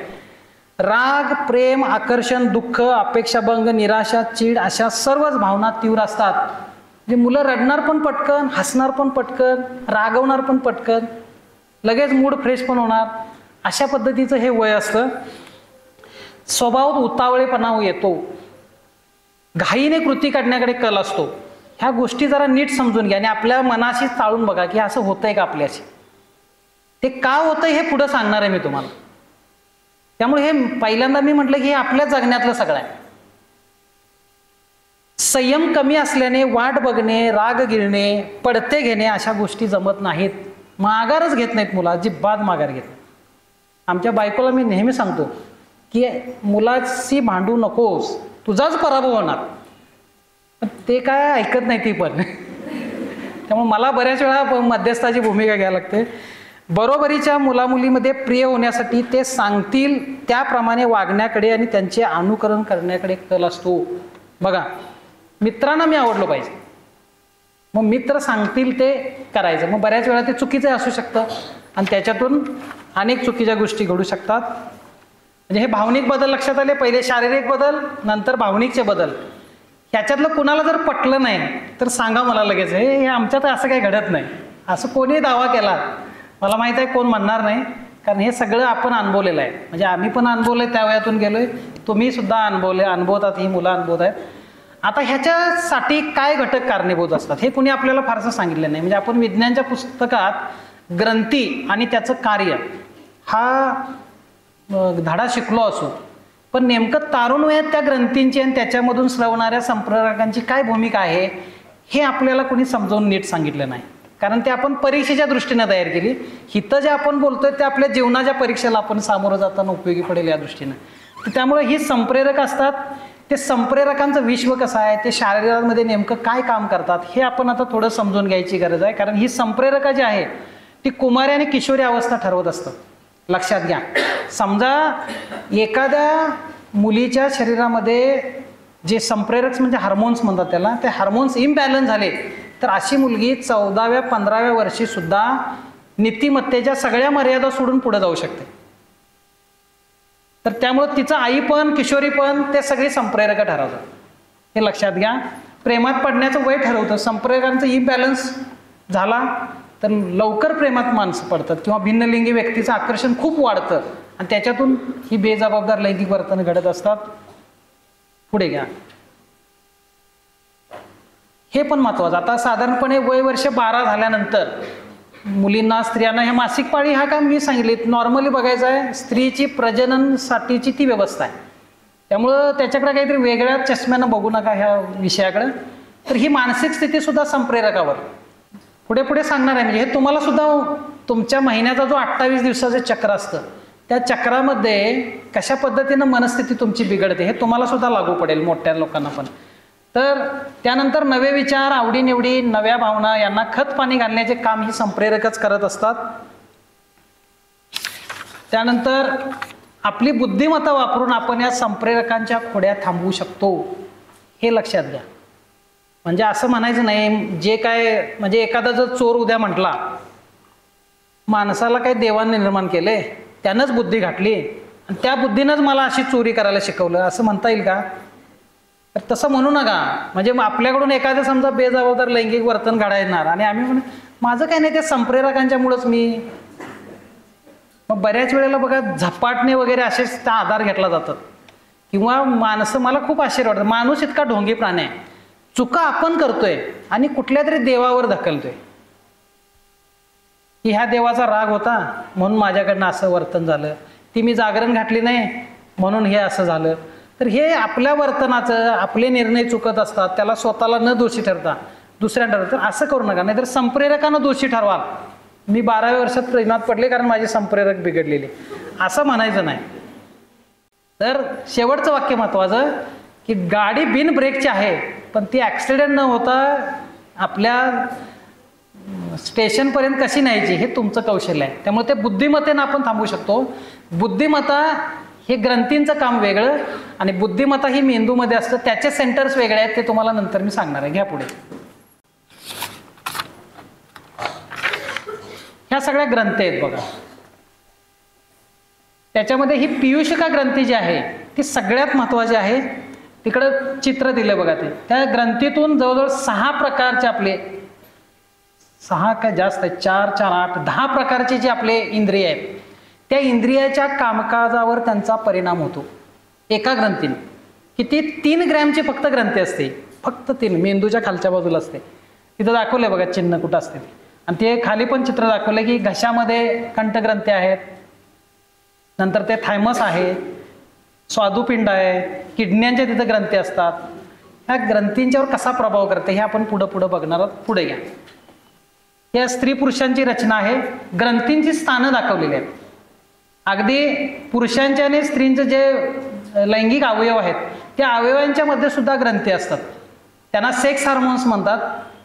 राग, प्रेम, आकर्षण, दुःख, अपेक्षाभंग, निराशा, चीड अशा सर्वच भावना तीव्र असतात. म्हणजे मुलं रडणार पण पटकन, हसणार पण पटकन, रागवणार पण पटकन, लगेच मूड फ्रेश पण होणार, अशा पद्धतीचं हे वय असतं. स्वभावात उतावळेपणा येतो, घाईने कृती करण्याकडे कल असतो. ह्या गोष्टी जरा नीट समजून घ्या आणि आपल्या मनाशी चाळून बघा की असं होतंय का आपल्याशी. ते का होतंय हे पुढं सांगणार आहे मी तुम्हाला. त्यामुळे हे पहिल्यांदा मी म्हटलं की हे आपल्या जगण्यातलं सगळं आहे. संयम कमी असल्याने वाट बघणे, राग गिळणे, पडते घेणे अशा गोष्टी जमत नाहीत. माघारच घेत नाहीत मुलं, अजिबात माघार घेत नाहीत. आमच्या बायकोला मी नेहमी सांगतो की मुलाशी भांडू नकोस, तुझाच पराभव होणार. ते काय ऐकत नाही ती पण. त्यामुळे मला बऱ्याच वेळा मध्यस्थाची भूमिका घ्यायला लागते. बरोबरीच्या मुलामुलीमध्ये प्रिय होण्यासाठी ते सांगतील त्याप्रमाणे वागण्याकडे आणि त्यांचे अनुकरण करण्याकडे कल असतो. बघा, मित्रांना मी आवडलो पाहिजे, मग मित्र सांगतील ते करायचं. मग बऱ्याच वेळा ते चुकीचं असू शकतं आणि त्याच्यातून अनेक चुकीच्या गोष्टी घडू शकतात. म्हणजे हे भावनिक बदल लक्षात आले, पहिले शारीरिक बदल, नंतर भावनिकचे बदल. ह्याच्यातलं कुणाला जर पटलं नाही तर सांगा मला लगेच, हे आमच्यात असं काही घडत नाही असं कोणी दावा केला, मला माहित आहे कोण म्हणणार नाही, कारण हे सगळं आपण अनुभवलेलं आहे. म्हणजे आम्ही पण अनुभवलंय, त्या वयातून गेलोय, तुम्ही सुद्धा अनुभवतात, ही मुलं अनुभवत आहेत. आता ह्याच्यासाठी काय घटक कारणीभूत असतात हे कुणी आपल्याला फारसं सांगितलं नाही. म्हणजे आपण विज्ञानच्या पुस्तकात ग्रंथी आणि त्याचं कार्य हा धडा शिकलो असू, पण नेमकं तारुण वयात त्या ग्रंथींची आणि त्याच्यामधून स्रवणाऱ्या संप्रेरकांची काय भूमिका आहे हे आपल्याला कुणी समजावून नीट सांगितलं नाही. कारण ते आपण परीक्षेच्या दृष्टीने तयार केली. हिथं जे आपण बोलतोय ते आपल्या जीवनाच्या परीक्षेला आपण सामोरं जाताना उपयोगी पडेल या दृष्टीनं. तर त्यामुळे ही संप्रेरक असतात. ते संप्रेरकांचं विश्व कसं आहे, ते शरीरामध्ये नेमकं काय काम करतात हे आपण आता थोडं समजून घ्यायची गरज आहे. कारण ही संप्रेरकं जी आहे ती कुमारी आणि किशोरी अवस्था ठरवत असतात. लक्षात घ्या, समजा एखाद्या मुलीच्या शरीरामध्ये जे संप्रेरक म्हणजे हार्मोन्स म्हणतात त्याला, ते हार्मोन्स इम्बॅलन्स झाले तर अशी मुलगी 14व्या 15व्या वर्षी सुद्धा नीतिमत्तेच्या सगळ्या मर्यादा सोडून पुढे जाऊ शकते. तर त्यामुळे तिचं आई पण किशोरी पण ते सगळे संप्रेरक ठरवतात. हे लक्षात घ्या. प्रेमात पडण्याचं वय ठरवतं. संप्रेरकांचं इम्बॅलन्स झाला तर लवकर प्रेमात माणसं पडतात किंवा भिन्नलिंगी व्यक्तीचं आकर्षण खूप वाढतं आणि त्याच्यातून ही बेजबाबदार लैंगिक वर्तन घडत असतात. पुढे घ्या, हे पण महत्वाचं. आता साधारणपणे वय वर्ष 12 झाल्यानंतर मुलींना, स्त्रियांना ह्या मासिक पाळी हा काम मी सांगितले नॉर्मली बघायचं आहे. स्त्रीची प्रजननसाठीची ती व्यवस्था आहे. त्यामुळं त्याच्याकडे काहीतरी वेगळ्या चष्म्यानं बघू नका ह्या विषयाकडे. तर ही मानसिक स्थिती सुद्धा संप्रेरकावर पुढे पुढे सांगणार आहे. म्हणजे हे तुम्हाला सुद्धा तुमच्या महिन्याचा जो 28 दिवसाचं चक्र असतं त्या चक्रामध्ये कशा पद्धतीनं मनस्थिती तुमची बिघडते हे तुम्हाला सुद्धा लागू पडेल, मोठ्या लोकांना पण. तर त्यानंतर नवे विचार, आवडीनिवडी, नव्या भावना यांना खत पाणी घालण्याचे काम ही संप्रेरकच करत असतात. त्यानंतर आपली बुद्धिमत्ता वापरून आपण या संप्रेरकांच्या खोड्या थांबवू शकतो, हे लक्षात घ्या. म्हणजे असं म्हणायचं नाही जे काय, म्हणजे एखादा जर चोर उद्या म्हटला, माणसाला काही देवाने निर्माण केले, त्यानंच बुद्धी घातली आणि त्या बुद्धीनंच मला अशी चोरी करायला शिकवलं असं म्हणता येईल का? तर तसं म्हणू नका. म्हणजे आपल्याकडून एखादं समजा बेजबाबदार लैंगिक वर्तन घडायणार आणि आम्ही म्हणू माझं काही नाही, ते संप्रेरकांच्यामुळंच मी. मग बऱ्याच वेळेला बघा झपाटणे वगैरे असेच त्या आधार घेतला जातात. किंवा माणसं, मला खूप आश्चर्य वाटतं, माणूस इतका ढोंगी प्राणी आहे, चुका आपण करतोय आणि कुठल्या तरी देवावर ढकलतोय की ह्या देवाचा राग होता म्हणून माझ्याकडनं असं वर्तन झालं, ती मी जागरण घातली नाही म्हणून हे असं झालं. तर हे आपल्या वर्तनाचं, आपले निर्णय चुकत असतात, त्याला स्वतःला न दोषी ठरता दुसऱ्यांना ठरवतं. तर असं करू नका, नाहीतर संप्रेरकांना दोषी ठरवाल. मी 12व्या वर्षात प्रेमात पडले कारण माझे संप्रेरक बिघडलेले, असं म्हणायचं नाही. तर शेवटचं वाक्य महत्वाचं की गाडी बिन ब्रेकची आहे पण ती ॲक्सिडेंट न होता आपल्या स्टेशनपर्यंत कशी न्यायची हे तुमचं कौशल्य आहे. त्यामुळे ते बुद्धिमत्तेनं आपण थांबवू शकतो. बुद्धिमत्ता हे ग्रंथींचं काम वेगळं आणि बुद्धिमत्ता ही मेंदूमध्ये असतं, त्याचे सेंटर्स वेगळे आहेत, ते तुम्हाला नंतर मी सांगणार आहे. घ्या पुढे. ह्या सगळ्या ग्रंथी आहेत बघा. त्याच्यामध्ये ही पीयूषिका ग्रंथी जी आहे ती सगळ्यात महत्वाची आहे. तिकडं चित्र दिलं बघा. ते त्या ग्रंथीतून जवळजवळ 6 प्रकारचे आपले, 6 काय जास्त आहे, 4, 4, 8, 10 प्रकारचे जे आपले इंद्रिय आहेत त्या इंद्रियाच्या कामकाजावर त्यांचा परिणाम होतो एका ग्रंथीने. किती? 3 ग्रॅमची फक्त ग्रंथी असते फक्त 3 मेंदूच्या खालच्या बाजूला असते. तिथं दाखवलंय बघा चिन्ह कुठं असते ते. आणि ते खाली पण चित्र दाखवलंय की घशामध्ये कंठग्रंथी आहेत, नंतर ते थायमस आहे, स्वादुपिंड आहे, किडण्यांच्या तिथं ग्रंथी असतात. ह्या ग्रंथींच्यावर कसा प्रभाव करते हे आपण पुढं बघणार आहोत. पुढे घ्या. या स्त्री पुरुषांची रचना आहे. ग्रंथींची स्थानं दाखवलेली आहेत. अगदी पुरुषांच्या आणि स्त्रींचे जे लैंगिक अवयव आहेत त्या अवयवांच्या मध्ये सुद्धा ग्रंथी असतात. त्यांना सेक्स हार्मोन्स म्हणतात.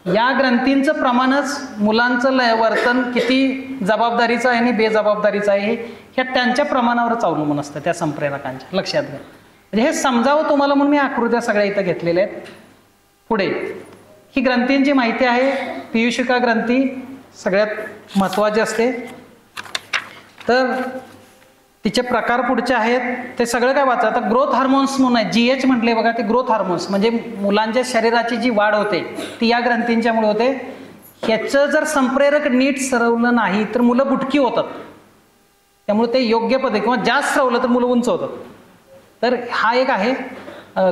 या ग्रंथींचं प्रमाणच मुलांचं वर्तन किती जबाबदारीचं आहे आणि बेजबाबदारीचं आहे हे त्यांच्या प्रमाणावरच अवलंबून असतं, त्या संप्रेरकांच्या. लक्षात घ्या. म्हणजे हे समजावं तुम्हाला म्हणून मी आकृत्या सगळ्या इथं घेतलेल्या आहेत. पुढे ही ग्रंथींची माहिती आहे. पीयूषिका ग्रंथी सगळ्यात महत्त्वाची असते. तर तिचे प्रकार पुढचे आहेत. ते सगळं काय वाचा. आता ग्रोथ हार्मोन्स म्हणून आहे, GH म्हटले बघा. ते ग्रोथ हार्मोन्स म्हणजे मुलांच्या शरीराची जी वाढ होते ती या ग्रंथींच्यामुळे होते. ह्याचं जर संप्रेरक नीट सरवलं नाही तर मुलं बुटकी होतात. त्यामुळे ते योग्य पद्धती किंवा जास्त सरवलं तर मुलं उंच होतात. तर हा एक आहे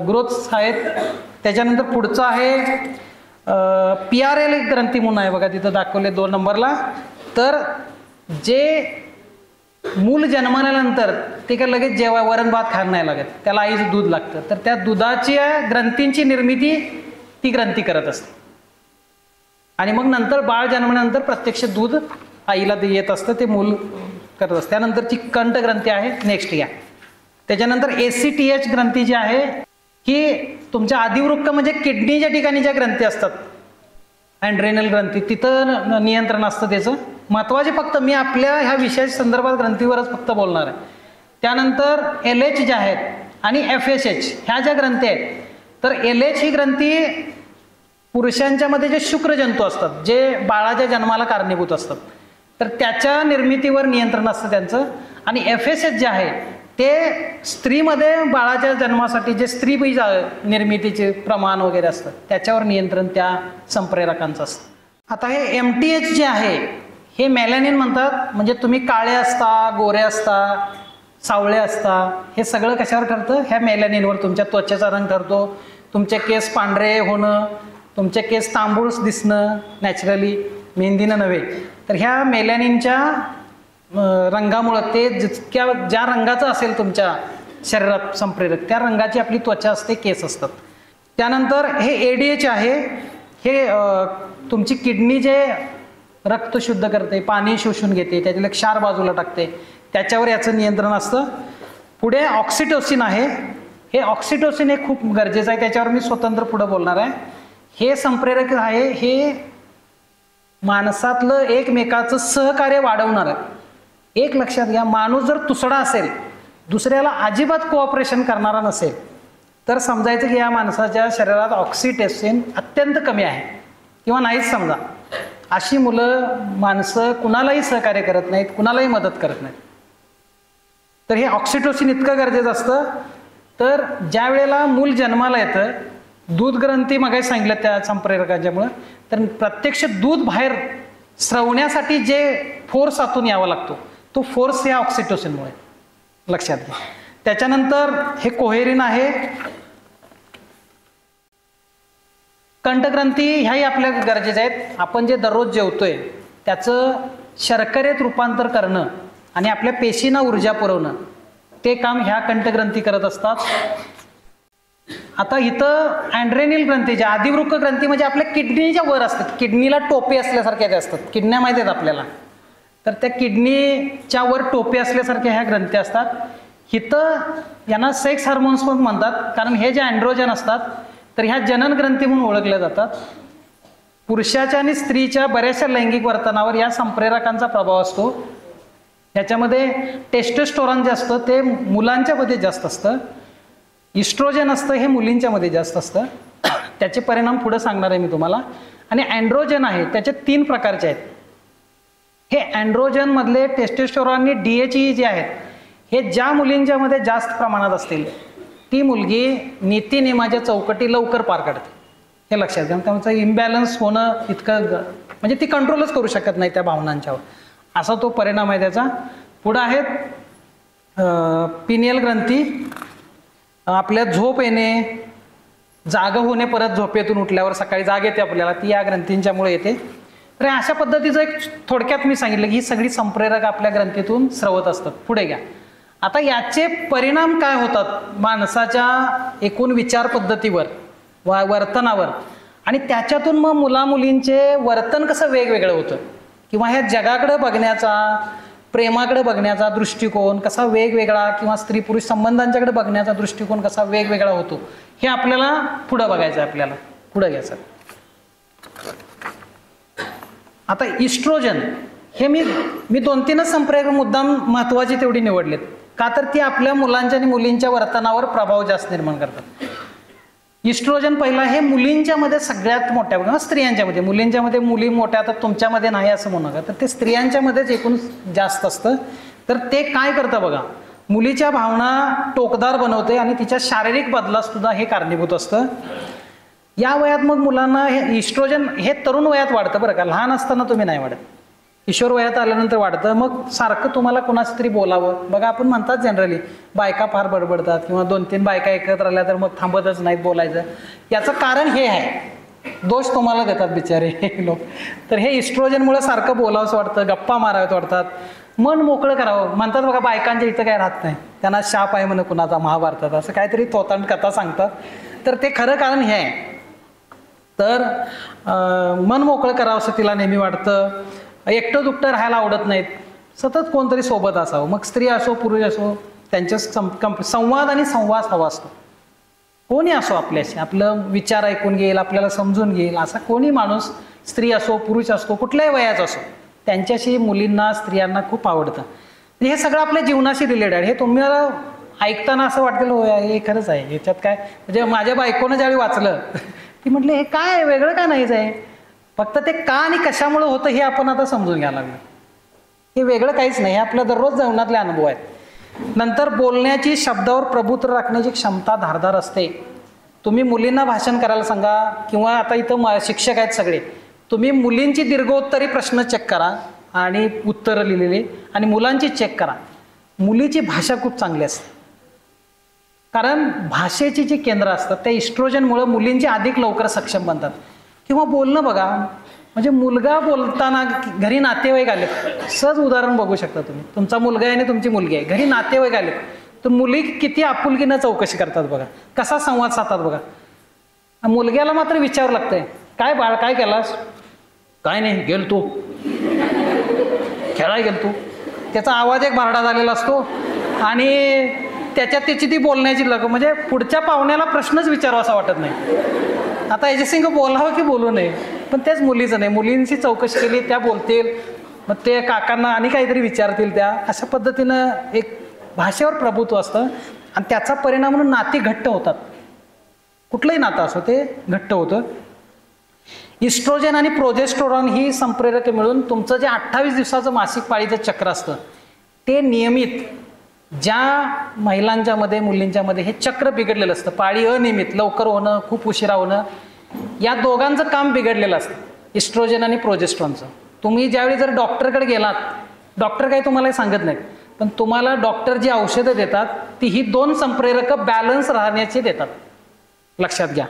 ग्रोथ आहेत. त्याच्यानंतर पुढचं आहे PRL ग्रंथी म्हणून आहे बघा. तिथं दाखवले 2 नंबरला. तर जे मूल जन्मल्यानंतर ते काय लगेच जेव्हा वरण भात खायला नाही लागत, त्याला आईचं दूध लागतं. तर त्या दुधाची ग्रंथींची निर्मिती ती ग्रंथी करत असते. आणि मग नंतर बाळ जन्मल्यानंतर प्रत्यक्ष दूध आईला येत असतं, ते मूल करत असतं. त्यानंतरची कंठ ग्रंथी आहे. नेक्स्ट या. त्याच्यानंतर ACTH ग्रंथी जी आहे ही तुमच्या आदिवृक्क म्हणजे किडनीच्या ठिकाणी ज्या ग्रंथी असतात, अँड्रेनल ग्रंथी, तिथं नियंत्रण असतं त्याचं. महत्वाचे फक्त मी आपल्या ह्या विशेष संदर्भात ग्रंथीवरच फक्त बोलणार आहे. त्यानंतर LH ज्या आहेत आणि FSH ह्या ज्या ग्रंथी आहेत. तर LH ही ग्रंथी पुरुषांच्या मध्ये जे शुक्रजंतू असतात जे बाळाच्या जन्माला कारणीभूत असतात तर त्याच्या निर्मितीवर नियंत्रण असतं त्यांचं. आणि FSH जे आहे ते स्त्रीमध्ये बाळाच्या जन्मासाठी जे स्त्री बीज निर्मितीचे प्रमाण वगैरे असतं त्याच्यावर नियंत्रण त्या संप्रेरकांचं असतं. आता हे MTH जे आहे हे मेलॅनिन म्हणतात. म्हणजे तुम्ही काळे असता, गोरे असता, सावळे असता, हे सगळं कशावर ठरतं? ह्या मेलॅनिनवर. तुमच्या त्वचेचा रंग ठरतो, तुमचे केस पांढरे होणं, तुमचे केस तांबूळ दिसणं नॅचरली, मेहंदीनं नव्हे. तर ह्या मेलॅनिनच्या रंगामुळं ते जितक्या ज्या रंगाचं असेल तुमच्या शरीरात संप्रेरक त्या रंगाची आपली त्वचा असते, केस असतात. त्यानंतर हे ADH आहे. हे तुमची किडनी जे रक्त शुद्ध करते, पाणी शोषून घेते, त्यातील क्षार बाजूला टाकते, त्याच्यावर याचं नियंत्रण असतं. पुढे ऑक्सिटोसिन आहे. हे ऑक्सिटोसिन हे खूप गरजेचं आहे, त्याच्यावर मी स्वतंत्र पुढे बोलणार आहे. हे संप्रेरक आहे, हे माणसातलं एकमेकाचं सहकार्य वाढवणार आहे. एक लक्षात घ्या, माणूस जर तुसडा असेल, दुसऱ्याला अजिबात कोऑपरेशन करणारा नसेल, तर समजायचं की या माणसाच्या शरीरात ऑक्सिटोसिन अत्यंत कमी आहे किंवा नाहीच समजा. अशी माणसं कुणालाही सहकार्य करत नाहीत, कुणालाही मदत करत नाहीत. तर हे ऑक्सिटोसिन इतकं गरजेचं असतं. तर ज्या वेळेला मूल जन्माला येतं, दूध ग्रंथी मगाही सांगितलं त्या संप्रेरकांच्यामुळं, तर प्रत्यक्ष दूध बाहेर स्रवण्यासाठी जे फोर्स आतून यावा लागतो तो फोर्स या ऑक्सिटोसिनमुळे. लक्षात घ्या. त्याच्यानंतर हे कोहेरिन आहे. कंठग्रंथी ह्याही आपल्या गरजेच्या आहेत. आपण जे दररोज जेवतोय त्याचं शर्करेत रूपांतर करणं आणि आपल्या पेशींना ऊर्जा पुरवणं ते काम ह्या कंठग्रंथी करत असतात. आता इथं अँड्रेनिल ग्रंथी, ज्या आदिवृक्क ग्रंथी म्हणजे आपल्या किडनीच्या वर असतात, किडनीला टोपे असल्यासारख्या ज्या असतात, किडन्या माहिती आहेत आपल्याला, तर त्या किडनीच्या वर टोपे असल्यासारख्या ह्या ग्रंथी असतात. इथं यांना सेक्स हार्मोन्स पण म्हणतात, कारण हे जे अँड्रोजन असतात तर ह्या जनन ग्रंथी म्हणून ओळखल्या जातात. पुरुषाच्या आणि स्त्रीच्या बऱ्याचशा लैंगिक वर्तनावर या संप्रेरकांचा प्रभाव असतो. याच्यामध्ये टेस्टोस्टेरॉन जे असतं ते मुलांच्या मध्ये जास्त असतं, इस्ट्रोजन असतं हे मुलींच्या मध्ये जास्त असतं. त्याचे परिणाम पुढे सांगणार आहे मी तुम्हाला. आणि अँड्रोजन आहे त्याचे 3 प्रकारचे आहेत. हे अँड्रोजन मधले टेस्टोस्टेरॉन आणि DHE जे आहेत हे ज्या मुलींच्या मध्ये जास्त प्रमाणात असतील ती मुलगी नीतिनियमाच्या चौकटी लवकर पार काढते. हे लक्षात घ्या. त्यामुळे इम्बॅलन्स होणं इतकं म्हणजे ती कंट्रोलच करू शकत नाही त्या भावनांच्यावर, असा तो परिणाम आहे त्याचा. पुढं आहेत पिनियल ग्रंथी. आपल्या झोप येणे, जागं होणे, परत झोपेतून उठल्यावर सकाळी जाग येते आपल्याला, ती या ग्रंथींच्यामुळे येते. तर अशा पद्धतीचं एक थोडक्यात मी सांगितलं की ही सगळी संप्रेरक आपल्या ग्रंथीतून स्रवत असतात. पुढे घ्या. आता याचे परिणाम काय होतात माणसाच्या एकूण विचार पद्धतीवर, वर्तनावर, आणि त्याच्यातून मग मुलामुलींचे वर्तन कसं वेगवेगळं होतं, किंवा ह्या जगाकडे बघण्याचा, प्रेमाकडे बघण्याचा दृष्टिकोन कसा वेगवेगळा, किंवा स्त्री पुरुष संबंधांच्याकडे बघण्याचा दृष्टिकोन कसा वेगवेगळा होतो, हे आपल्याला पुढं बघायचं आहे. आपल्याला पुढं घ्यायचं. आता इस्ट्रोजन हे मी 2-3च संप्रेरक मुद्दाम महत्वाची तेवढी निवडलेत, का तर ती आपल्या मुलांच्या आणि मुलींच्या वर्तनावर प्रभाव जास्त निर्माण करतात. इस्ट्रोजन पहिला हे मुलींच्या मध्ये सगळ्यात मोठ्या, किंवा स्त्रियांच्या मध्ये, मुलींच्या मध्ये मुली मोठ्या, तर तुमच्यामध्ये नाही असं म्हणू नका, तर ते स्त्रियांच्या मध्येच एकूण जास्त असतं. तर ते काय करतं बघा, मुलीच्या भावना टोकदार बनवते आणि तिच्या शारीरिक बदलात सुद्धा हे कारणीभूत असतं. या वयात मग मुलांना हे इस्ट्रोजन हे तरुण वयात वाढतं बरं का, लहान असताना तुम्ही नाही वाढत, किशोर वयात आल्यानंतर वाढतं. मग सारखं तुम्हाला कोणाचं तरी बोलावं, बघा आपण म्हणतात जनरली बायका फार बडबडतात, किंवा 2-3 बायका एकत्र आल्या तर मग थांबतच नाहीत बोलायचं. याचं कारण हे आहे, दोष तुम्हाला देतात बिचारे लोक. तर हे इस्ट्रोजनमुळे सारखं बोलावंसं वाटतं, गप्पा माराव्यात वाटतात, मन मोकळं करावं म्हणतात बघा. बायकांच्या इथं काय राहत नाही, त्यांना शाप आहे म्हणे कुणाचा महाभारतात, असं काहीतरी थोतांड कथा सांगतात. तर ते खरं कारण हे आहे. तर मन मोकळं करावं असं तिला नेहमी वाटतं. एकटं दुकटं राहायला आवडत नाहीत, सतत कोणतरी सोबत असावं, मग स्त्री असो पुरुष असो, त्यांच्या संवाद आणि संवाद हवा असतो. कोणी असो आपल्याशी, आपलं विचार ऐकून घेईल, आपल्याला समजून घेईल, असा कोणी माणूस, स्त्री असो पुरुष असतो, कुठल्याही वयाचा असो, त्यांच्याशी मुलींना स्त्रियांना खूप आवडतं. हे सगळं आपल्या जीवनाशी रिलेटेड. हे तुम्हाला ऐकताना असं वाटेल हो हे खरंच आहे, याच्यात काय, म्हणजे माझ्या बायकोनं ज्यावेळी वाचलं ती म्हटलं हे काय वेगळं का नाहीच आहे, फक्त ते का आणि कशामुळे होतं हे आपण आता समजून घ्यायला लागलं. हे वेगळं काहीच नाही, हे आपल्या दररोज जीवनातले अनुभव आहेत. नंतर बोलण्याची, शब्दावर प्रभुत्व राखण्याची क्षमता धारदार असते. तुम्ही मुलींना भाषण करायला सांगा, किंवा आता इथं शिक्षक आहेत सगळे, तुम्ही मुलींची दीर्घोत्तरी प्रश्न चेक करा आणि उत्तरं लिहिलेली, आणि मुलांची चेक करा. मुलीची भाषा खूप चांगली असते, कारण भाषेची जी केंद्र असतात त्या इस्ट्रोजनमुळे मुलींची अधिक लवकर सक्षम बनतात. किंवा बोलणं बघा, म्हणजे मुलगा बोलताना घरी नातेवाईक आले, सहज उदाहरण बघू शकता तुम्ही, तुमचा मुलगा आहे आणि तुमची मुलगी आहे, घरी नातेवाईक आले तर मुली किती आपुलकीनं चौकशी करतात बघा, कसा संवाद साधतात बघा. मुलग्याला मात्र विचारावं लागतंय, काय बाळ काय केलास, काय नाही गेल तू खेळाय गेल तू, त्याचा आवाज एक भारडा झालेला असतो, आणि त्याच्यात त्याची ती बोलण्याची म्हणजे पुढच्या पाहुण्याला प्रश्नच विचारावा असा वाटत नाही. आता याच्यासंग बोलावं की बोलू नये, पण त्याच मुलीचं नाही, मुलींची चौकशी केली, त्या बोलतील, मग ते काकांना आणि काहीतरी विचारतील, त्या अशा पद्धतीनं एक भाषेवर प्रभुत्व असतं, आणि त्याचा परिणाम म्हणून नाती घट्ट होतात. कुठलंही नातं असो ते घट्ट होतं. इस्ट्रोजन आणि प्रोजेस्टेरॉन ही संप्रेरके मिळून तुमचं जे 28 दिवसाचं मासिक पाळीचं चक्र असतं ते नियमित, ज्या महिलांच्या मध्ये मुलींच्या मध्ये हे चक्र बिघडलेलं असतं, पाळी अनियमित, लवकर होणं, खूप उशिरा होणं, या दोघांचं काम बिघडलेलं असतं, इस्ट्रोजन आणि प्रोजेस्टेरॉनचं. तुम्ही ज्यावेळी जर डॉक्टरकडे गेलात, डॉक्टर काही तुम्हाला सांगत नाहीत, पण तुम्हाला डॉक्टर जी औषधं देतात ती ही 2 संप्रेरकं बॅलन्स राहण्याची देतात, लक्षात घ्या.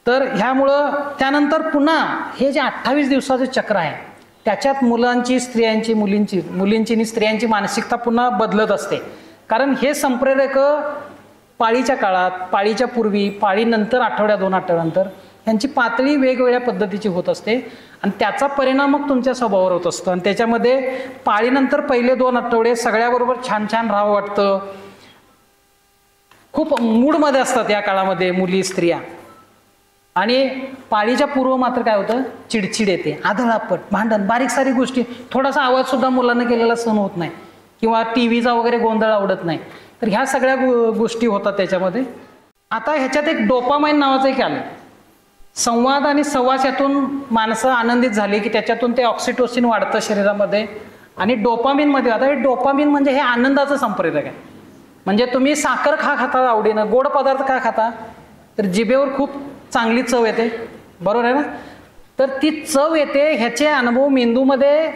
तर ह्यामुळं त्यानंतर पुन्हा हे जे 28 दिवसाचं चक्र आहे त्याच्यात मुलांची, स्त्रियांची, मुलींची आणि स्त्रियांची मानसिकता पुन्हा बदलत असते. कारण हे संप्रेरक पाळीच्या काळात, पाळीच्या पूर्वी, पाळीनंतर, आठवड्या 2 आठवड्यानंतर यांची पातळी वेगवेगळ्या पद्धतीची होत असते, आणि त्याचा परिणाम मग तुमच्या स्वभावावर होत असतो. आणि त्याच्यामध्ये पाळीनंतर पहिले 2 आठवडे सगळ्याबरोबर छान छान राहावं वाटतं, खूप मूडमध्ये असतात या काळामध्ये मुली, स्त्रिया. आणि पाळीच्या पूर्व मात्र काय होतं, चिडचिड येते, आदळापट, भांडण, बारीक सारीक गोष्टी, थोडासा आवाज सुद्धा मुलांना केलेला सहन होत नाही, किंवा टीव्हीचा वगैरे गोंधळ आवडत नाही. तर ह्या सगळ्या गोष्टी होतात त्याच्यामध्ये. आता ह्याच्यात एक डोपामाइन नावाचं एक आलं, संवाद आणि सहवासातून माणसं आनंदित झाली की त्याच्यातून ते ऑक्सिटोसिन वाढतं शरीरामध्ये, आणि डोपामिनमध्ये. आता हे डोपामिन म्हणजे हे आनंदाचं संप्रेरक आहे. म्हणजे तुम्ही साखर खाता आवडीनं, गोड पदार्थ का खाता, तर जिभेवर खूप चांगली चव येते, बरोबर आहे ना. तर ती चव येते, ह्याचे अनुभव मेंदूमध्ये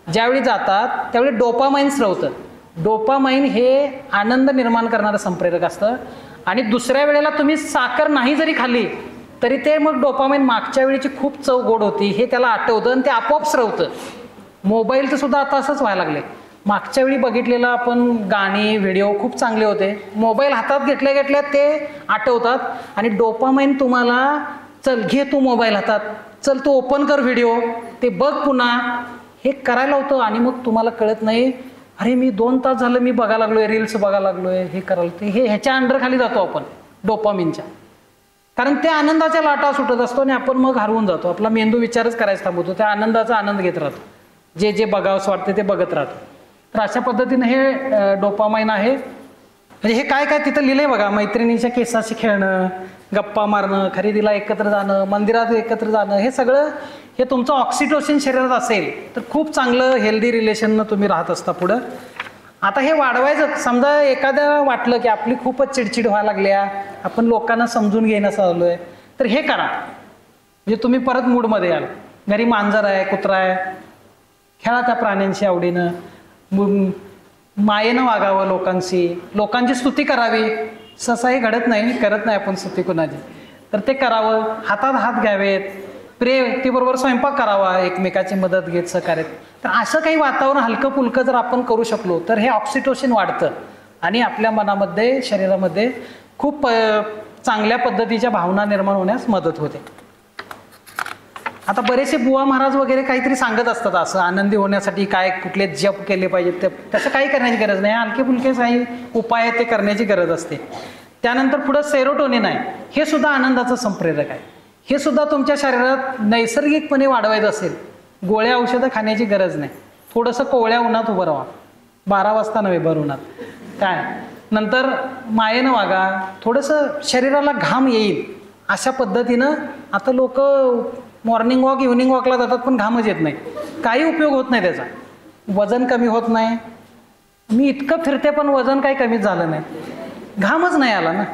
ज्यावेळी जातात त्यावेळी डोपामाइन स्रवतं. डोपामाइन हे आनंद निर्माण करणारं संप्रेरक असतं, आणि दुसऱ्या वेळेला तुम्ही साखर नाही जरी खाल्ली तरी ते मग डोपामाइन मागच्या वेळीची खूप चव गोड होती हे त्याला आठवतं आणि ते आपोआप स्रवतं. मोबाईलचं सुद्धा आता असंच व्हायला लागले. मागच्या वेळी बघितलेलं आपण गाणी व्हिडिओ खूप चांगले होते, मोबाईल हातात घेतल्या घेतल्या ते आठवतात आणि डोपामाइन तुम्हाला चल घे तू मोबाईल हातात, चल तू ओपन कर व्हिडिओ, ते बघ पुन्हा, हे करायला होतं. आणि मग तुम्हाला कळत नाही अरे मी 2 तास झालं मी बघायला लागलोय, रील्स बघायला लागलोय, हे करायला ते हे ह्याच्या अंडर खाली जातो आपण डोपामिनच्या. कारण त्या आनंदाच्या लाटा सुटत असतो आणि आपण मग हरवून जातो. आपला मेंदू विचारच करायचा थांबवतो, त्या आनंदाचा आनंद घेत राहतो, जे जे बघावंसं वाटतं ते बघत राहतो. तर अशा पद्धतीने हे डोपामाइन आहे. म्हणजे हे काय काय तिथं लिहिलंय बघा, मैत्रिणीच्या केसाशी खेळणं, गप्पा मारणं, खरेदीला एकत्र जाणं, मंदिरात एकत्र जाणं, हे सगळं हे तुमचं ऑक्सिटोसिन शरीरात असेल तर खूप चांगलं हेल्दी रिलेशननं तुम्ही राहत असता पुढं. आता हे वाढवायचं, समजा एखाद्या वाटलं की आपली खूपच चिडचिड व्हायला लागल्या, आपण लोकांना समजून घेणं चाललोय, तर हे करा. म्हणजे तुम्ही परत मूडमध्ये याल. घरी मांजर आहे, कुत्रा आहे, खेळा त्या प्राण्यांशी आवडीनं, मायेनं वागावं लोकांची स्तुती करावी. सहसाही घडत नाही, करत नाही आपण स्तुती कुणाची, तर ते करावं. हातात हात घ्यावेत, प्रिय व्यक्तीबरोबर स्वयंपाक करावा, एकमेकाची मदत घेत सहकार्य. तर असं काही वातावरण हलकं फुलकं जर आपण करू शकलो तर हे ऑक्सिटोसिन वाढतं आणि आपल्या मनामध्ये शरीरामध्ये खूप चांगल्या पद्धतीच्या भावना निर्माण होण्यास मदत होते. आता बरेचसे बुवा महाराज वगैरे काहीतरी सांगत असतात असं आनंदी होण्यासाठी काय कुठले जप केले पाहिजेत, ते तसं काही करण्याची गरज नाही. हलके फुलके काही उपाय आहेत ते करण्याची गरज असते. त्यानंतर पुढं सेरोटोनिन आहे, हे सुद्धा आनंदाचं संप्रेरक आहे. हे सुद्धा तुमच्या शरीरात नैसर्गिकपणे वाढवायचं असेल, गोळ्या औषधं खाण्याची गरज नाही. थोडंसं कोवळ्या उन्हात उभं राहा, 12 वाजता नव्हे भर उन्हात. काय नंतर मायेनं वागा, थोडंसं शरीराला घाम येईल अशा पद्धतीनं. आता लोक मॉर्निंग वॉक इव्हनिंग वॉकला जातात पण घामच येत नाही, काही उपयोग होत नाही त्याचा, वजन कमी होत नाही. मी इतकं फिरते पण वजन काही कमीच झालं नाही, घामच नाही आला ना.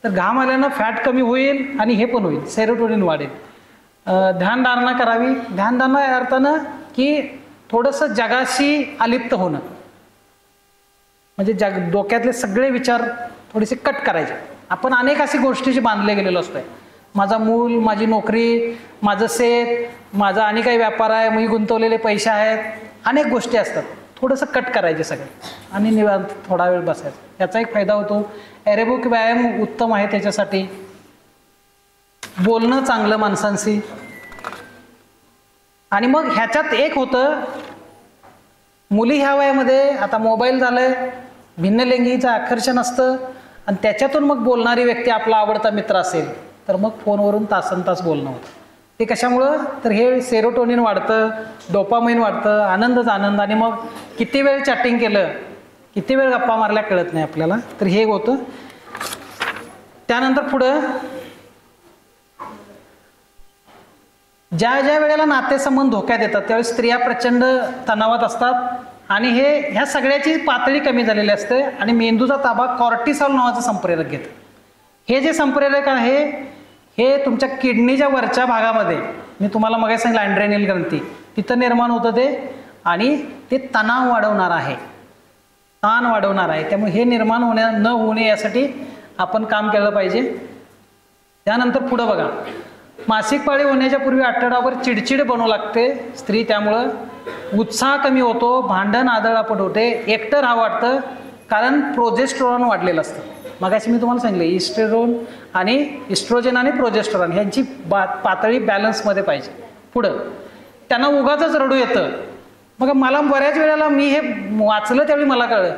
तर घाम आल्यानं फॅट कमी होईल आणि हे पण होईल, सेरोटोनिन वाढेल. ध्यानधारणा करावी. ध्यानधारणा या अर्थानं की थोडंसं जगाशी अलिप्त होणं, म्हणजे डोक्यातले सगळे विचार थोडेसे कट करायचे. आपण अनेक अशी गोष्टीशी बांधले गेलेलो असतोय, माझा मूल, माझी नोकरी, माझं शेत, माझा आणि काही व्यापार आहे, मी गुंतवलेले पैसे आहेत, अनेक गोष्टी असतात. थोडंसं कट करायचे सगळे आणि निवांत थोडा वेळ बसायचं, याचा एक फायदा होतो. एरोबिक व्यायाम उत्तम आहे त्याच्यासाठी. बोलणं चांगलं माणसांशी. आणि मग ह्याच्यात एक होतं, मुली ह्या वयामध्ये आता मोबाईल झालंय, भिन्नलिंगीचं आकर्षण असतं आणि त्याच्यातून मग बोलणारी व्यक्ती आपला आवडता मित्र असेल तर मग फोनवरून तासनतास बोलणं होतं. ते कशामुळं, तर हे सेरोटोनिन वाढतं, डोपामाइन वाढतं, आनंदच आनंद. आणि मग किती वेळ चॅटिंग केलं, किती वेळ गप्पा मारल्या कळत नाही आपल्याला, तर हे होतं. त्यानंतर पुढं ज्या ज्या वेळेला नातेसंबंध धोक्यात येतात त्यावेळेस स्त्रिया प्रचंड तणावात असतात आणि ह्या सगळ्याची पातळी कमी झालेली असते आणि मेंदूचा ताबा कॉर्टिसॉल नावाचं संप्रेरक घेतं. हे जे संप्रेरक आहे हे तुमच्या किडनीच्या वरच्या भागामध्ये, मी तुम्हाला मग सांगितलं अड्रेनल ग्रंथी, तिथं निर्माण होतं ते, आणि ते तणाव वाढवणार आहे, ताण वाढवणार आहे. त्यामुळे हे निर्माण न होणे यासाठी आपण काम केलं पाहिजे. त्यानंतर पुढं बघा, मासिक पाळी होण्याच्या पूर्वी आठवडाभर चिडचिड बनवू लागते स्त्री, त्यामुळं उत्साह कमी होतो, भांडण आदळापट होते, एकटं राहावं वाटतं, कारण प्रोजेस्टेरॉन वाढलेलं असतं. मगाशी मी तुम्हाला सांगितलं इस्ट्रोजन आणि प्रोजेस्टेरॉन ह्यांची पातळी बॅलन्समध्ये पाहिजे. पुढं त्यांना उगाचच रडू येतं. मग मला बऱ्याच वेळेला, मी हे वाचलं त्यावेळी मला कळलं,